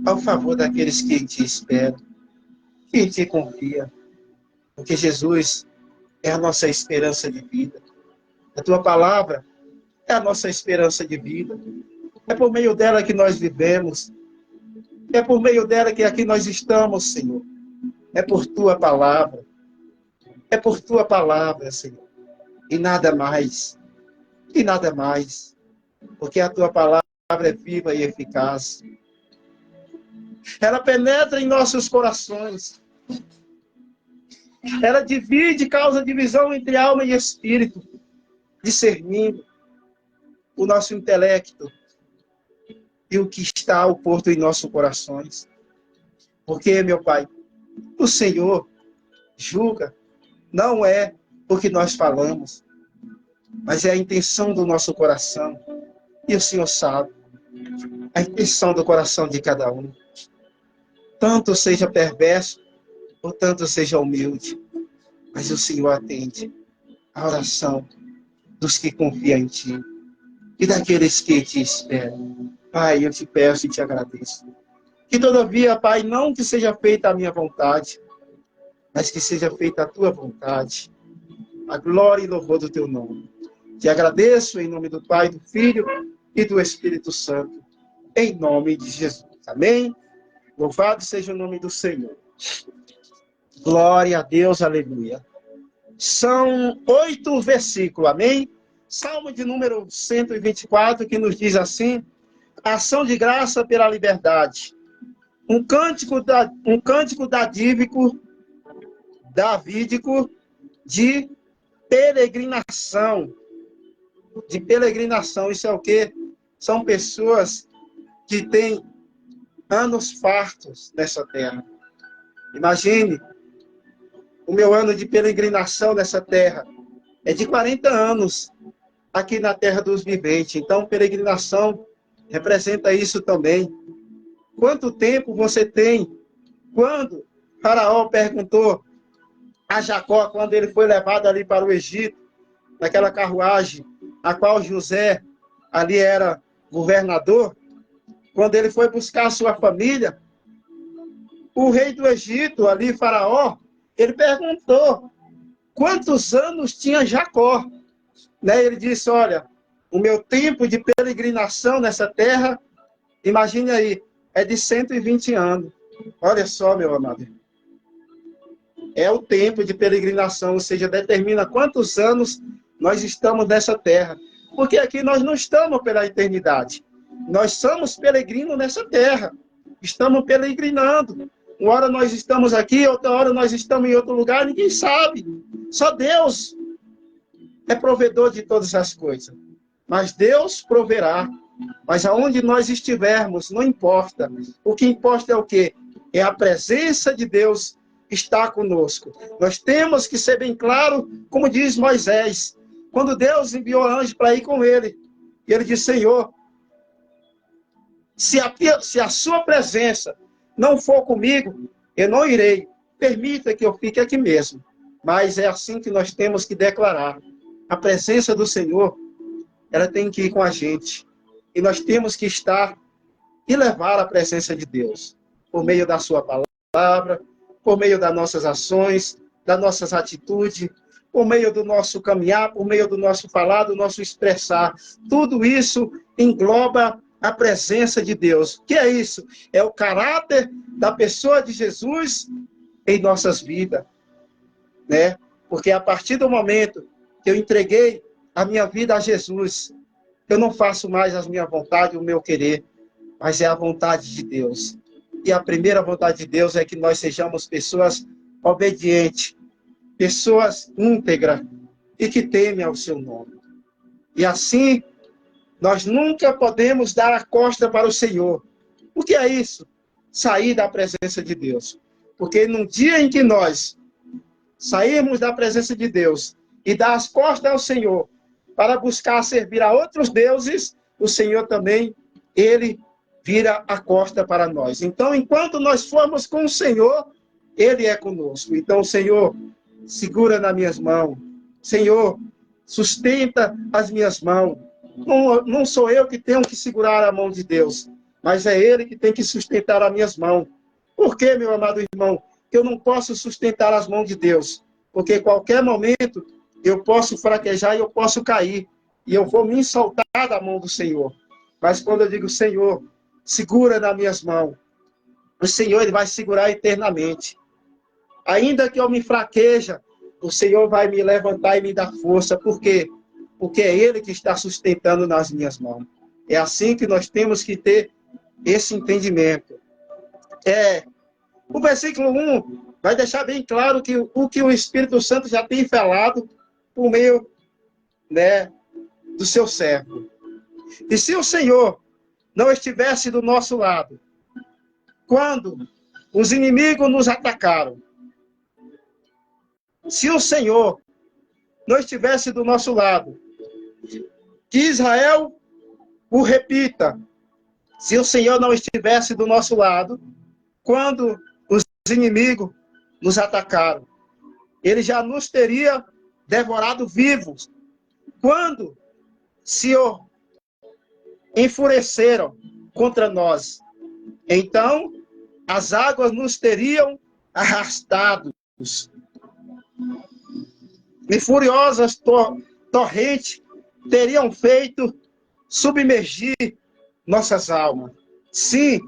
ao favor daqueles que em Ti esperam, que em Ti confiam. Porque Jesus é a nossa esperança de vida. A Tua palavra é a nossa esperança de vida. É por meio dela que nós vivemos. É por meio dela que aqui nós estamos, Senhor. É por Tua palavra. É por tua palavra, Senhor. E nada mais. E nada mais. Porque a tua palavra é viva e eficaz. Ela penetra em nossos corações. Ela divide, causa divisão entre alma e espírito, discernindo o nosso intelecto e o que está ao porto em nossos corações. Porque, meu Pai, o Senhor julga, não é o que nós falamos, mas é a intenção do nosso coração. E o Senhor sabe a intenção do coração de cada um. Tanto seja perverso, ou tanto seja humilde, mas o Senhor atende a oração dos que confiam em Ti e daqueles que Te esperam. Pai, eu Te peço e Te agradeço. Que todavia, Pai, não que seja feita a minha vontade, mas que seja feita a Tua vontade. A glória e louvor do Teu nome. Te agradeço em nome do Pai, do Filho e do Espírito Santo. Em nome de Jesus. Amém? Louvado seja o nome do Senhor. Glória a Deus, aleluia. São 8 versículos, amém? Salmo de número 124, que nos diz assim: ação de graça pela liberdade. Um cântico davídico de peregrinação. De peregrinação, isso é o quê? São pessoas que têm anos fartos nessa terra. Imagine, o meu ano de peregrinação nessa terra é de 40 anos aqui na terra dos viventes. Então, peregrinação representa isso também. Quanto tempo você tem? Quando Faraó perguntou a Jacó, quando ele foi levado ali para o Egito, naquela carruagem, a qual José ali era governador, quando ele foi buscar a sua família, o rei do Egito, ali, Faraó, ele perguntou quantos anos tinha Jacó. Né? Ele disse, olha, o meu tempo de peregrinação nessa terra, imagine aí, é de 120 anos. Olha só, meu amado. É o tempo de peregrinação, ou seja, determina quantos anos nós estamos nessa terra. Porque aqui nós não estamos pela eternidade. Nós somos peregrinos nessa terra. Estamos peregrinando. Uma hora nós estamos aqui, outra hora nós estamos em outro lugar, ninguém sabe. Só Deus é provedor de todas as coisas. Mas Deus proverá. Mas aonde nós estivermos, não importa. O que importa é o quê? É a presença de Deus estar conosco. Nós temos que ser bem claro, como diz Moisés, quando Deus enviou anjo para ir com ele. E ele disse, Senhor, se a sua presença não for comigo, eu não irei. Permita que eu fique aqui mesmo. Mas é assim que nós temos que declarar. A presença do Senhor, ela tem que ir com a gente. E nós temos que estar e levar a presença de Deus. Por meio da sua palavra, por meio das nossas ações, das nossas atitudes, por meio do nosso caminhar, por meio do nosso falar, do nosso expressar. Tudo isso engloba a presença de Deus. O que é isso? É o caráter da pessoa de Jesus em nossas vidas, né? Porque a partir do momento que eu entreguei a minha vida a Jesus, eu não faço mais as minhas vontades, o meu querer, mas é a vontade de Deus. E a primeira vontade de Deus é que nós sejamos pessoas obedientes, pessoas íntegras e que temem ao seu nome. E assim, nós nunca podemos dar a costa para o Senhor. O que é isso? Sair da presença de Deus. Porque no dia em que nós sairmos da presença de Deus e dar as costas ao Senhor para buscar servir a outros deuses, o Senhor também, Ele vira a costa para nós. Então, enquanto nós formos com o Senhor, Ele é conosco. Então, Senhor, segura nas minhas mãos. Senhor, sustenta as minhas mãos. Não sou eu que tenho que segurar a mão de Deus, mas é Ele que tem que sustentar as minhas mãos. Por quê, meu amado irmão? Que eu não posso sustentar as mãos de Deus, porque qualquer momento eu posso fraquejar e eu posso cair, e eu vou me soltar da mão do Senhor. Mas quando eu digo, Senhor, segura nas minhas mãos, o Senhor Ele vai segurar eternamente. Ainda que eu me fraqueja, o Senhor vai me levantar e me dar força. Por quê? Porque é Ele que está sustentando nas minhas mãos. É assim que nós temos que ter esse entendimento. O versículo 1 vai deixar bem claro que o Espírito Santo já tem falado por meio, né, do seu servo. E se o Senhor não estivesse do nosso lado, quando os inimigos nos atacaram, se o Senhor não estivesse do nosso lado, que Israel o repita, se o Senhor não estivesse do nosso lado, quando os inimigos nos atacaram, ele já nos teria devorado vivos. Quando se enfureceram contra nós, então as águas nos teriam arrastados. E furiosas torrentes teriam feito submergir nossas almas. Sim,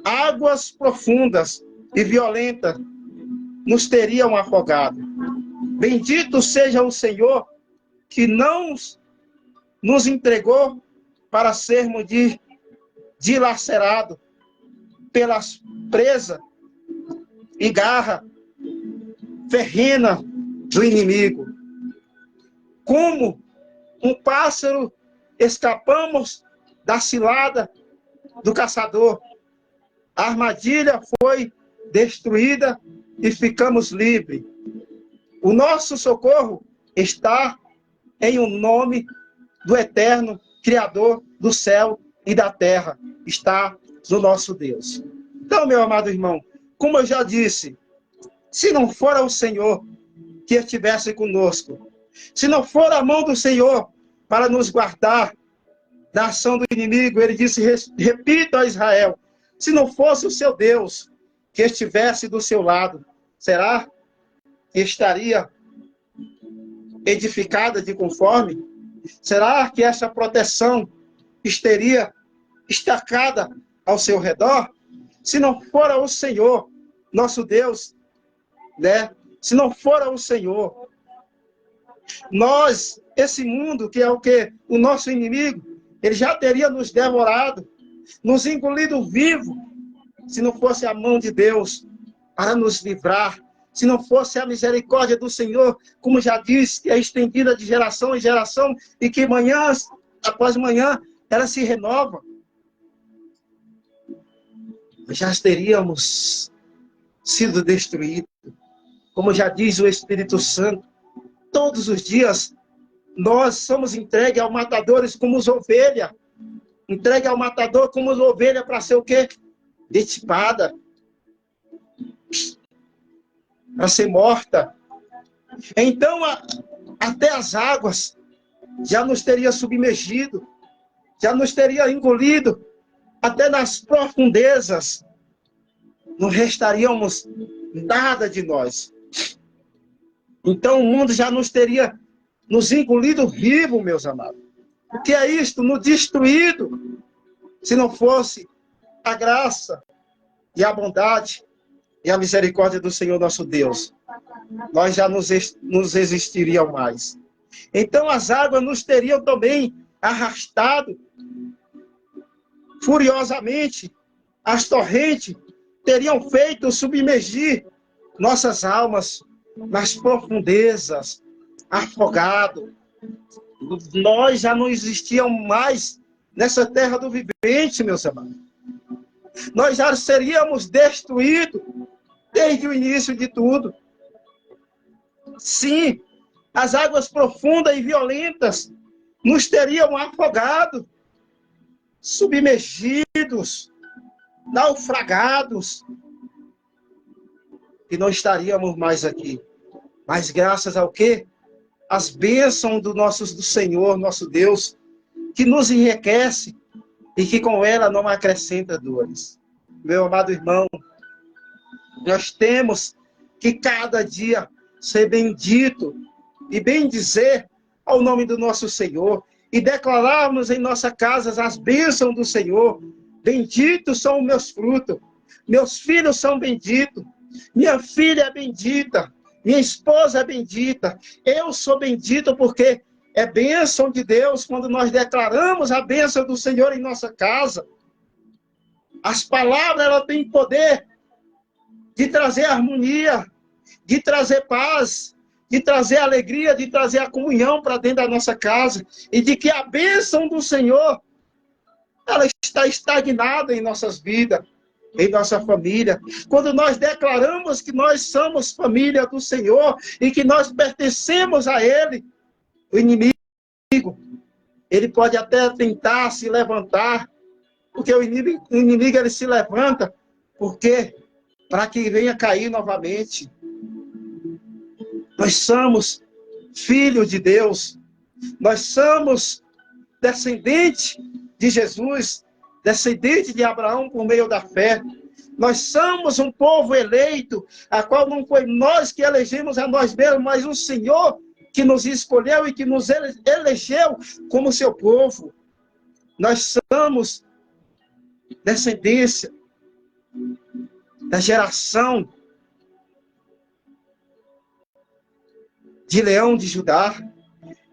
águas profundas e violentas nos teriam afogado. Bendito seja o Senhor que não nos entregou para sermos dilacerados pelas presas e garra ferrina do inimigo. Como um pássaro, escapamos da cilada do caçador. A armadilha foi destruída e ficamos livres. O nosso socorro está em o nome do eterno Criador do céu e da terra. Está no nosso Deus. Então, meu amado irmão, como eu já disse, se não for o Senhor que estivesse conosco, se não for a mão do Senhor para nos guardar da ação do inimigo, ele disse, repita a Israel, se não fosse o seu Deus que estivesse do seu lado, será que estaria edificada de conforme? Será que essa proteção estaria estacada ao seu redor? Se não for o Senhor, nosso Deus, né? Se não for o Senhor, nós, esse mundo que é o que? O nosso inimigo, ele já teria nos devorado, nos engolido vivo, se não fosse a mão de Deus para nos livrar, se não fosse a misericórdia do Senhor, como já disse, que é estendida de geração em geração, e que manhã após manhã ela se renova, já teríamos sido destruídos. Como já diz o Espírito Santo, todos os dias nós somos entregues ao matadores como as ovelhas. Entregue ao matador como as ovelhas para ser o quê? Detipada. Para ser morta. Então, até as águas já nos teria submergido, já nos teria engolido, até nas profundezas não restaríamos nada de nós. Então, o mundo já nos teria nos engolido vivo, meus amados. O que é isto? Nos destruído, se não fosse a graça e a bondade e a misericórdia do Senhor nosso Deus. Nós já nos existiriam mais. Então as águas nos teriam também arrastado furiosamente. As torrentes teriam feito submergir nossas almas nas profundezas, afogado. Nós já não existíamos mais nessa terra do vivente, meus amados. Nós já seríamos destruídos desde o início de tudo. Sim, as águas profundas e violentas nos teriam afogado, submergidos, naufragados, e não estaríamos mais aqui. Mas graças ao quê? As bênçãos do Senhor, nosso Deus, que nos enriquece e que com ela não acrescenta dores. Meu amado irmão, nós temos que cada dia ser bendito e bendizer ao nome do nosso Senhor e declararmos em nossa casa as bênçãos do Senhor. Benditos são os meus frutos, meus filhos são benditos, Minha filha é bendita. Minha esposa é bendita. Eu sou bendito porque é bênção de Deus quando nós declaramos a bênção do Senhor em nossa casa. As palavras, elas têm poder de trazer harmonia, de trazer paz, de trazer alegria, de trazer a comunhão para dentro da nossa casa. E de que a bênção do Senhor, ela está estagnada em nossas vidas, em nossa família. Quando nós declaramos que nós somos família do Senhor e que nós pertencemos a Ele, o inimigo, ele pode até tentar se levantar, porque o inimigo ele se levanta, porque para que venha cair novamente. Nós somos filhos de Deus, nós somos descendente de Jesus, descendente de Abraão por meio da fé. Nós somos um povo eleito, a qual não foi nós que elegemos a nós mesmos, mas o Senhor que nos escolheu e que nos elegeu como seu povo. Nós somos descendência da geração de Leão de Judá,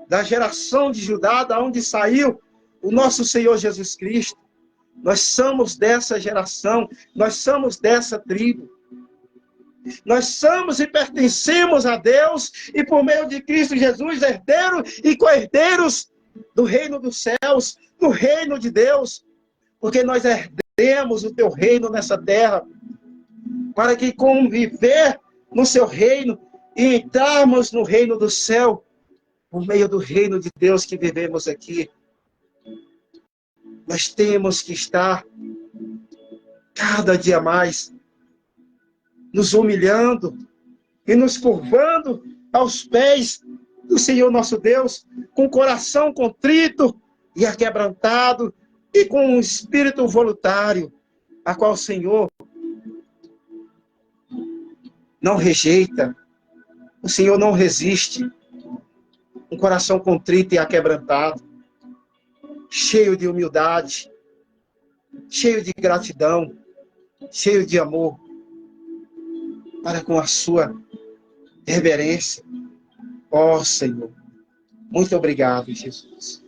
da geração de Judá, da onde saiu o nosso Senhor Jesus Cristo. Nós somos dessa geração, nós somos dessa tribo. Nós somos e pertencemos a Deus, e por meio de Cristo Jesus, herdeiros e co-herdeiros do reino dos céus, do reino de Deus, porque nós herdemos o teu reino nessa terra, para que conviver no seu reino e entrarmos no reino do céu, por meio do reino de Deus que vivemos aqui. Nós temos que estar cada dia mais nos humilhando e nos curvando aos pés do Senhor nosso Deus, com o coração contrito e aquebrantado e com um espírito voluntário, a qual o Senhor não rejeita, o Senhor não resiste. Um coração contrito e aquebrantado, cheio de humildade, cheio de gratidão, cheio de amor, para com a sua reverência. Ó Senhor, muito obrigado, Jesus.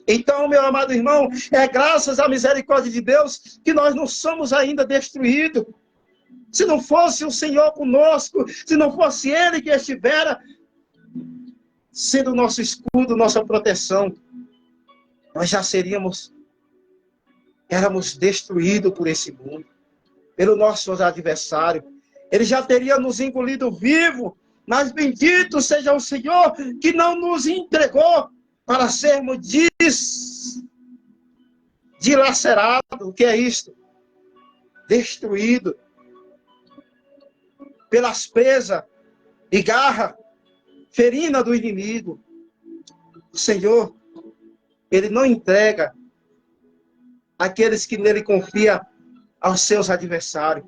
Então, meu amado irmão, é graças à misericórdia de Deus que nós não somos ainda destruídos. Se não fosse o Senhor conosco, se não fosse Ele que estivera sendo nosso escudo, nossa proteção, nós já éramos destruídos por esse mundo, pelo nosso adversário. Ele já teria nos engolido vivo, mas bendito seja o Senhor que não nos entregou para sermos dilacerados. O que é isto? Destruído pelas presas e garra ferina do inimigo. O Senhor, Ele não entrega aqueles que nele confiam aos seus adversários.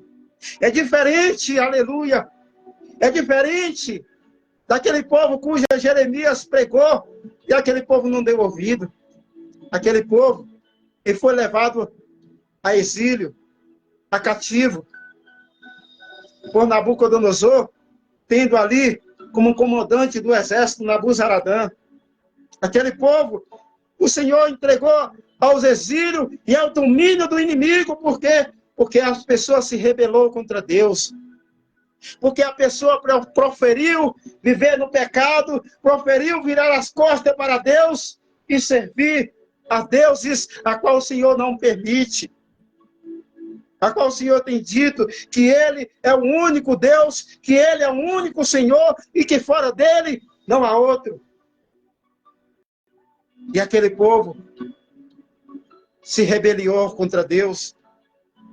É diferente, aleluia, é diferente daquele povo cuja Jeremias pregou e aquele povo não deu ouvido. Aquele povo, ele foi levado a exílio, a cativo, por Nabucodonosor, tendo ali como comandante do exército Nabuzaradã. Aquele povo, o Senhor entregou aos exílios e ao domínio do inimigo. Por quê? Porque as pessoas se rebelou contra Deus. Porque a pessoa proferiu viver no pecado, proferiu virar as costas para Deus e servir a deuses a qual o Senhor não permite. A qual o Senhor tem dito que Ele é o único Deus, que Ele é o único Senhor e que fora dele não há outro. E aquele povo se rebeliou contra Deus,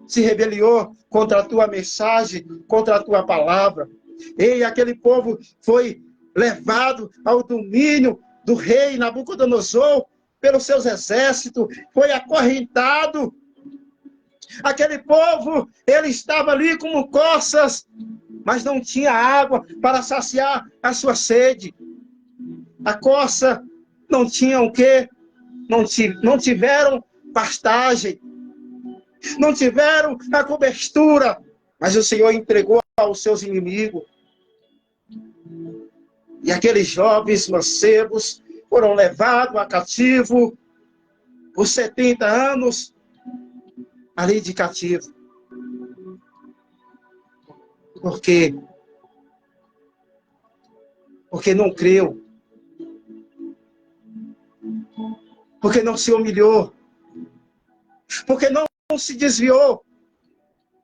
se rebeliou contra a tua mensagem, contra a tua palavra. E aquele povo foi levado ao domínio do rei Nabucodonosor pelos seus exércitos, foi acorrentado. Aquele povo, ele estava ali como corças, mas não tinha água para saciar a sua sede. A corça não tinha o quê? Não tiveram pastagem, não tiveram a cobertura, Mas o Senhor entregou aos seus inimigos. E aqueles jovens mancebos foram levados a cativo por 70 anos ali de cativo. Por quê? Porque não creu. Porque não se humilhou. Porque não se desviou.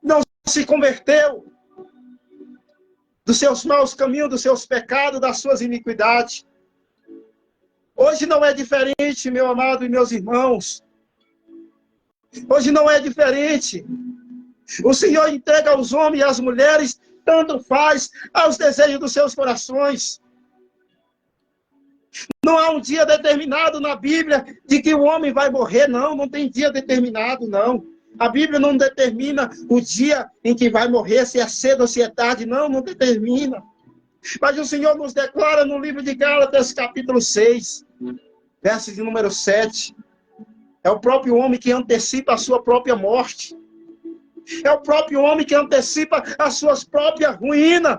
Não se converteu dos seus maus caminhos, dos seus pecados, das suas iniquidades. Hoje não é diferente, meu amado e meus irmãos. Hoje não é diferente. O Senhor entrega aos homens e às mulheres, tanto faz, aos desejos dos seus corações. Não há um dia determinado na Bíblia de que o homem vai morrer, não. Não tem dia determinado, não. A Bíblia não determina o dia em que vai morrer, se é cedo ou se é tarde. Não, não determina. Mas o Senhor nos declara no livro de Gálatas, capítulo 6, verso de número 7. É o próprio homem que antecipa a sua própria morte. É o próprio homem que antecipa as suas próprias ruínas.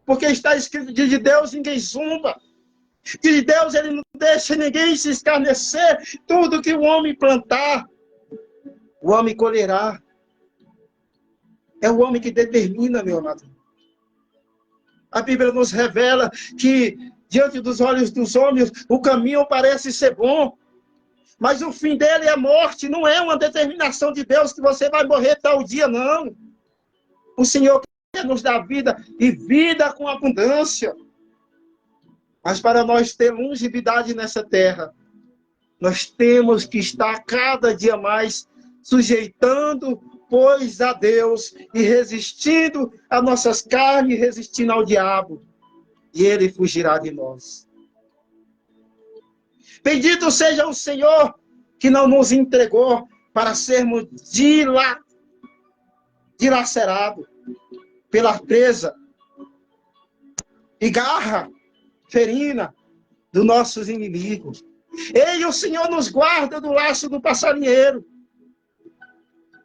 Porque está escrito que de Deus ninguém zomba. Que de Deus ele não deixa ninguém se escarnecer. Tudo que o homem plantar, o homem colherá. É o homem que determina, meu amado. A Bíblia nos revela que, diante dos olhos dos homens, o caminho parece ser bom, mas o fim dele é a morte. Não é uma determinação de Deus que você vai morrer tal dia, não. O Senhor quer nos dar vida, e vida com abundância. Mas para nós ter longevidade nessa terra, nós temos que estar cada dia mais sujeitando, pois, a Deus e resistindo a nossas carnes, resistindo ao diabo. E ele fugirá de nós. Bendito seja o Senhor que não nos entregou para sermos dilacerados pela presa e garra ferina dos nossos inimigos. Ele, o Senhor, nos guarda do laço do passarinheiro.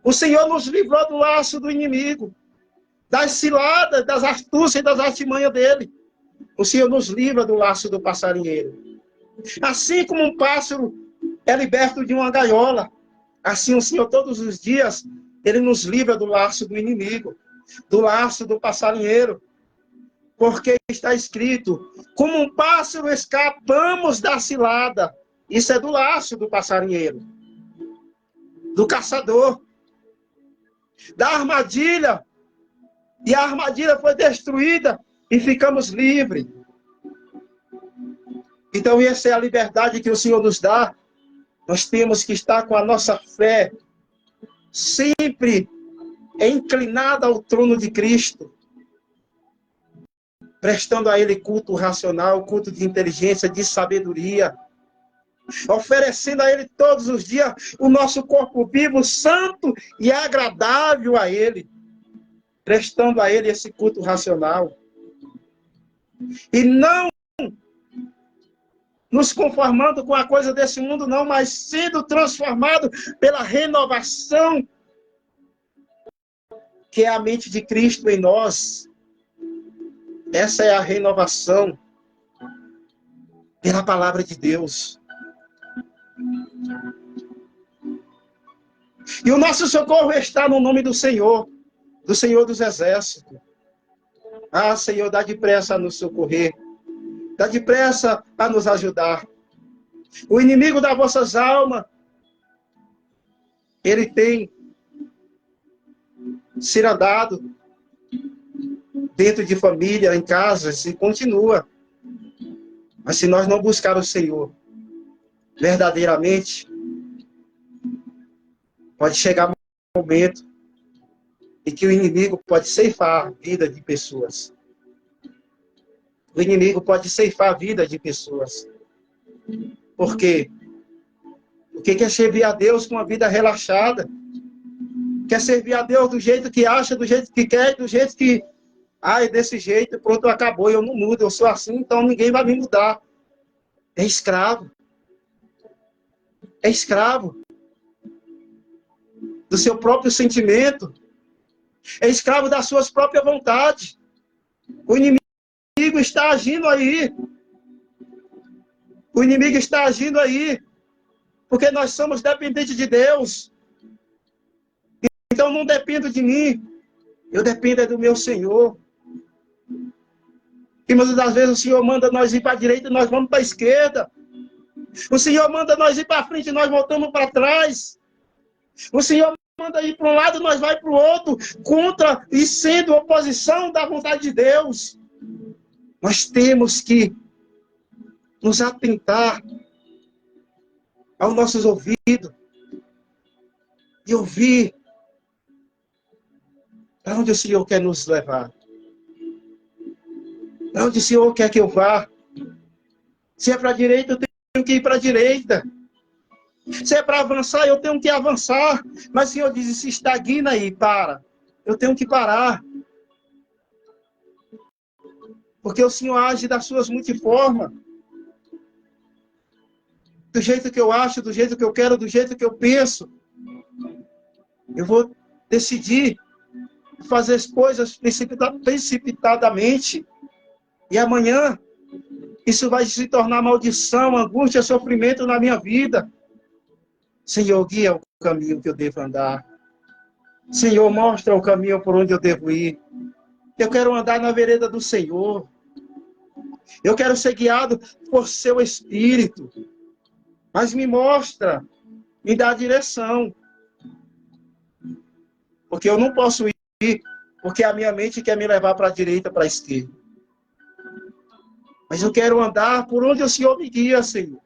O Senhor nos livrou do laço do inimigo, das ciladas, das astúcias e das artimanhas dele. O Senhor nos livra do laço do passarinheiro. Assim como um pássaro é liberto de uma gaiola, assim o Senhor todos os dias, ele nos livra do laço do inimigo, do laço do passarinheiro. Porque está escrito, como um pássaro escapamos da cilada. Isso é do laço do passarinheiro, do caçador, da armadilha. E a armadilha foi destruída e ficamos livres. Então essa é a liberdade que o Senhor nos dá. Nós temos que estar com a nossa fé sempre inclinada ao trono de Cristo, prestando a Ele culto racional, culto de inteligência, de sabedoria, oferecendo a Ele todos os dias o nosso corpo vivo, santo e agradável a Ele, prestando a Ele esse culto racional. E não nos conformando com a coisa desse mundo, não, mas sendo transformado pela renovação, que é a mente de Cristo em nós. Essa é a renovação pela palavra de Deus. E o nosso socorro está no nome do Senhor dos Exércitos. Ah, Senhor, dá depressa a nos socorrer. Dá depressa a nos ajudar. O inimigo das vossas almas, ele tem cirandado dentro de família, em casas, e continua. Mas se nós não buscar o Senhor verdadeiramente, pode chegar um momento em que o inimigo pode ceifar a vida de pessoas. O inimigo pode ceifar a vida de pessoas. Por quê? Porque quer servir a Deus com uma vida relaxada. Quer servir a Deus do jeito que acha, do jeito que quer, do jeito que... é desse jeito, pronto, acabou, eu não mudo, eu sou assim, então ninguém vai me mudar. É escravo. É escravo do seu próprio sentimento. é escravo das suas próprias vontades. O inimigo está agindo aí. O inimigo está agindo aí. Porque nós somos dependentes de Deus. Então não dependo de mim. Eu dependo do meu Senhor. E muitas das vezes o Senhor manda nós ir para a direita e nós vamos para a esquerda. O Senhor manda nós ir para frente e nós voltamos para trás. O Senhor manda ir para um lado e nós vai para o outro, contra e sendo oposição da vontade de Deus. Nós temos que nos atentar aos nossos ouvidos e ouvir para onde o Senhor quer nos levar. Para onde o Senhor quer que eu vá. Se é para a direita, eu tenho que ir para a direita. Se é para avançar, eu tenho que avançar. Mas o Senhor diz, se estagna aí, para. Eu tenho que parar. Porque o Senhor age das suas multiformas. Do jeito que eu acho, do jeito que eu quero, do jeito que eu penso. Eu vou decidir fazer as coisas precipitadamente. E amanhã, isso vai se tornar maldição, angústia, sofrimento na minha vida. Senhor, guia o caminho que eu devo andar. Senhor, mostra o caminho por onde eu devo ir. Eu quero andar na vereda do Senhor. Eu quero ser guiado por seu Espírito. Mas me mostra, me dá a direção. Porque eu não posso ir, porque a minha mente quer me levar para a direita, para a esquerda. Mas eu quero andar por onde o Senhor me guia, Senhor.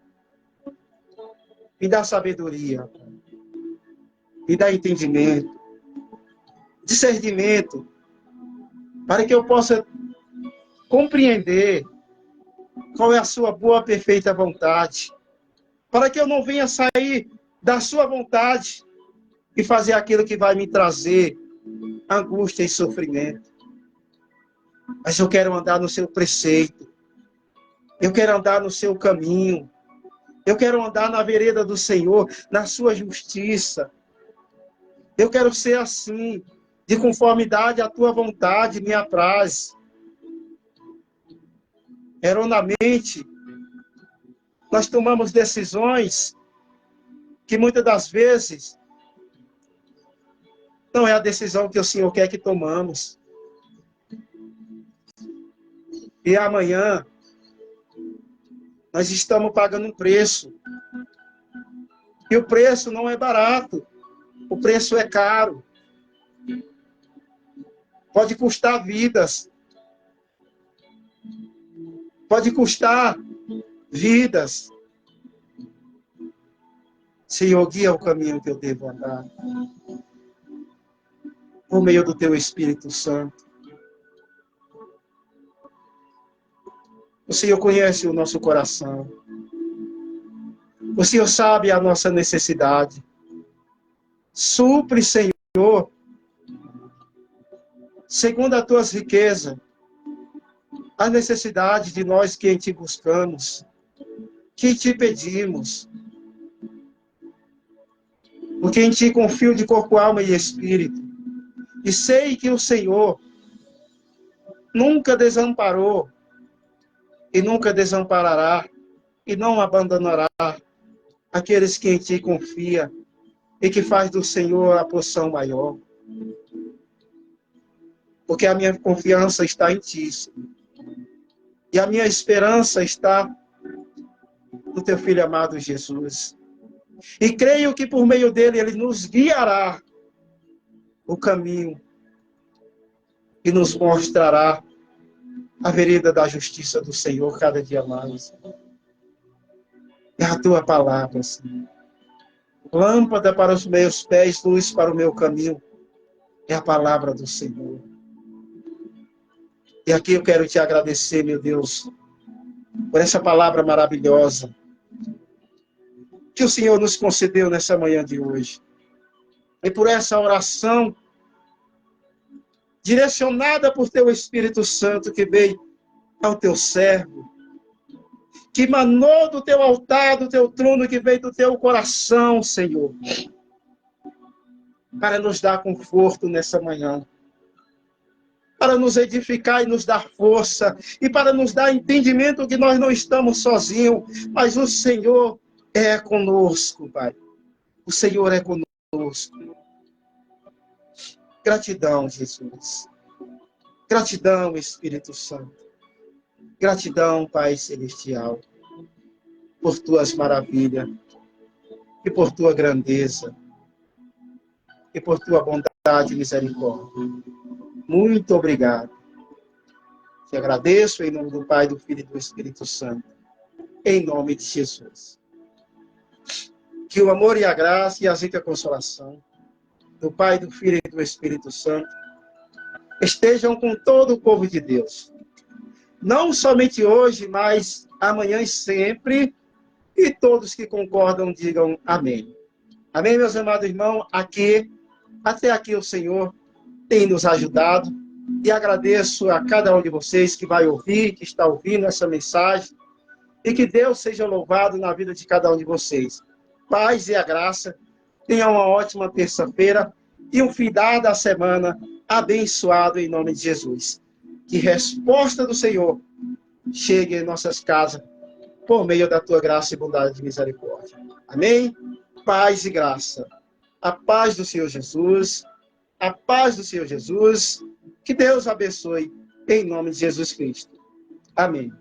Me dá sabedoria. Me dá entendimento. Discernimento. Para que eu possa compreender qual é a sua boa, perfeita vontade. Para que eu não venha sair da sua vontade e fazer aquilo que vai me trazer angústia e sofrimento. Mas eu quero andar no seu preceito. Eu quero andar no seu caminho. Eu quero andar na vereda do Senhor, na sua justiça. Eu quero ser assim, de conformidade à tua vontade, me apraz. Erroneamente, nós tomamos decisões que muitas das vezes não é a decisão que o Senhor quer que tomamos. E amanhã, nós estamos pagando um preço. E o preço não é barato. O preço é caro. Pode custar vidas. Pode custar vidas. Senhor, guia o caminho que eu devo andar. Por meio do teu Espírito Santo. O Senhor conhece o nosso coração. O Senhor sabe a nossa necessidade. Supre, Senhor, segundo as tuas riquezas, a necessidade de nós que em ti buscamos, que em ti pedimos. Porque em ti confio de corpo, alma e espírito. E sei que o Senhor nunca desamparou e nunca desamparará e não abandonará aqueles que em ti confia e que faz do Senhor a porção maior. Porque a minha confiança está em ti, Senhor. E a minha esperança está no teu Filho amado Jesus. E creio que por meio dele, ele nos guiará o caminho e nos mostrará a vereda da justiça do Senhor cada dia mais. É a tua palavra, Senhor. Lâmpada para os meus pés, luz para o meu caminho. É a palavra do Senhor. E aqui eu quero te agradecer, meu Deus, por essa palavra maravilhosa que o Senhor nos concedeu nessa manhã de hoje. E por essa oração direcionada por teu Espírito Santo que veio ao teu servo, que manou do teu altar, do teu trono, que veio do teu coração, Senhor, para nos dar conforto nessa manhã. para nos edificar e nos dar força, e para nos dar entendimento que nós não estamos sozinhos, mas o Senhor é conosco, Pai. O Senhor é conosco. Gratidão, Jesus. Gratidão, Espírito Santo. Gratidão, Pai Celestial, por tuas maravilhas e por tua grandeza e por tua bondade e misericórdia. Muito obrigado. Te agradeço em nome do Pai, do Filho e do Espírito Santo. Em nome de Jesus. Que o amor e a graça e a rica consolação do Pai, do Filho e do Espírito Santo estejam com todo o povo de Deus. Não somente hoje, mas amanhã e sempre. E todos que concordam digam amém. Amém, meus amados irmãos? Até aqui o Senhor tem nos ajudado. E agradeço a cada um de vocês que vai ouvir, que está ouvindo essa mensagem. E que Deus seja louvado na vida de cada um de vocês. Paz e a graça. Tenha uma ótima terça-feira e um final da semana abençoado em nome de Jesus. Que resposta do Senhor chegue em nossas casas por meio da tua graça e bondade e misericórdia. Amém? Paz e graça. A paz do Senhor Jesus. A paz do Senhor Jesus. Que Deus abençoe em nome de Jesus Cristo. Amém.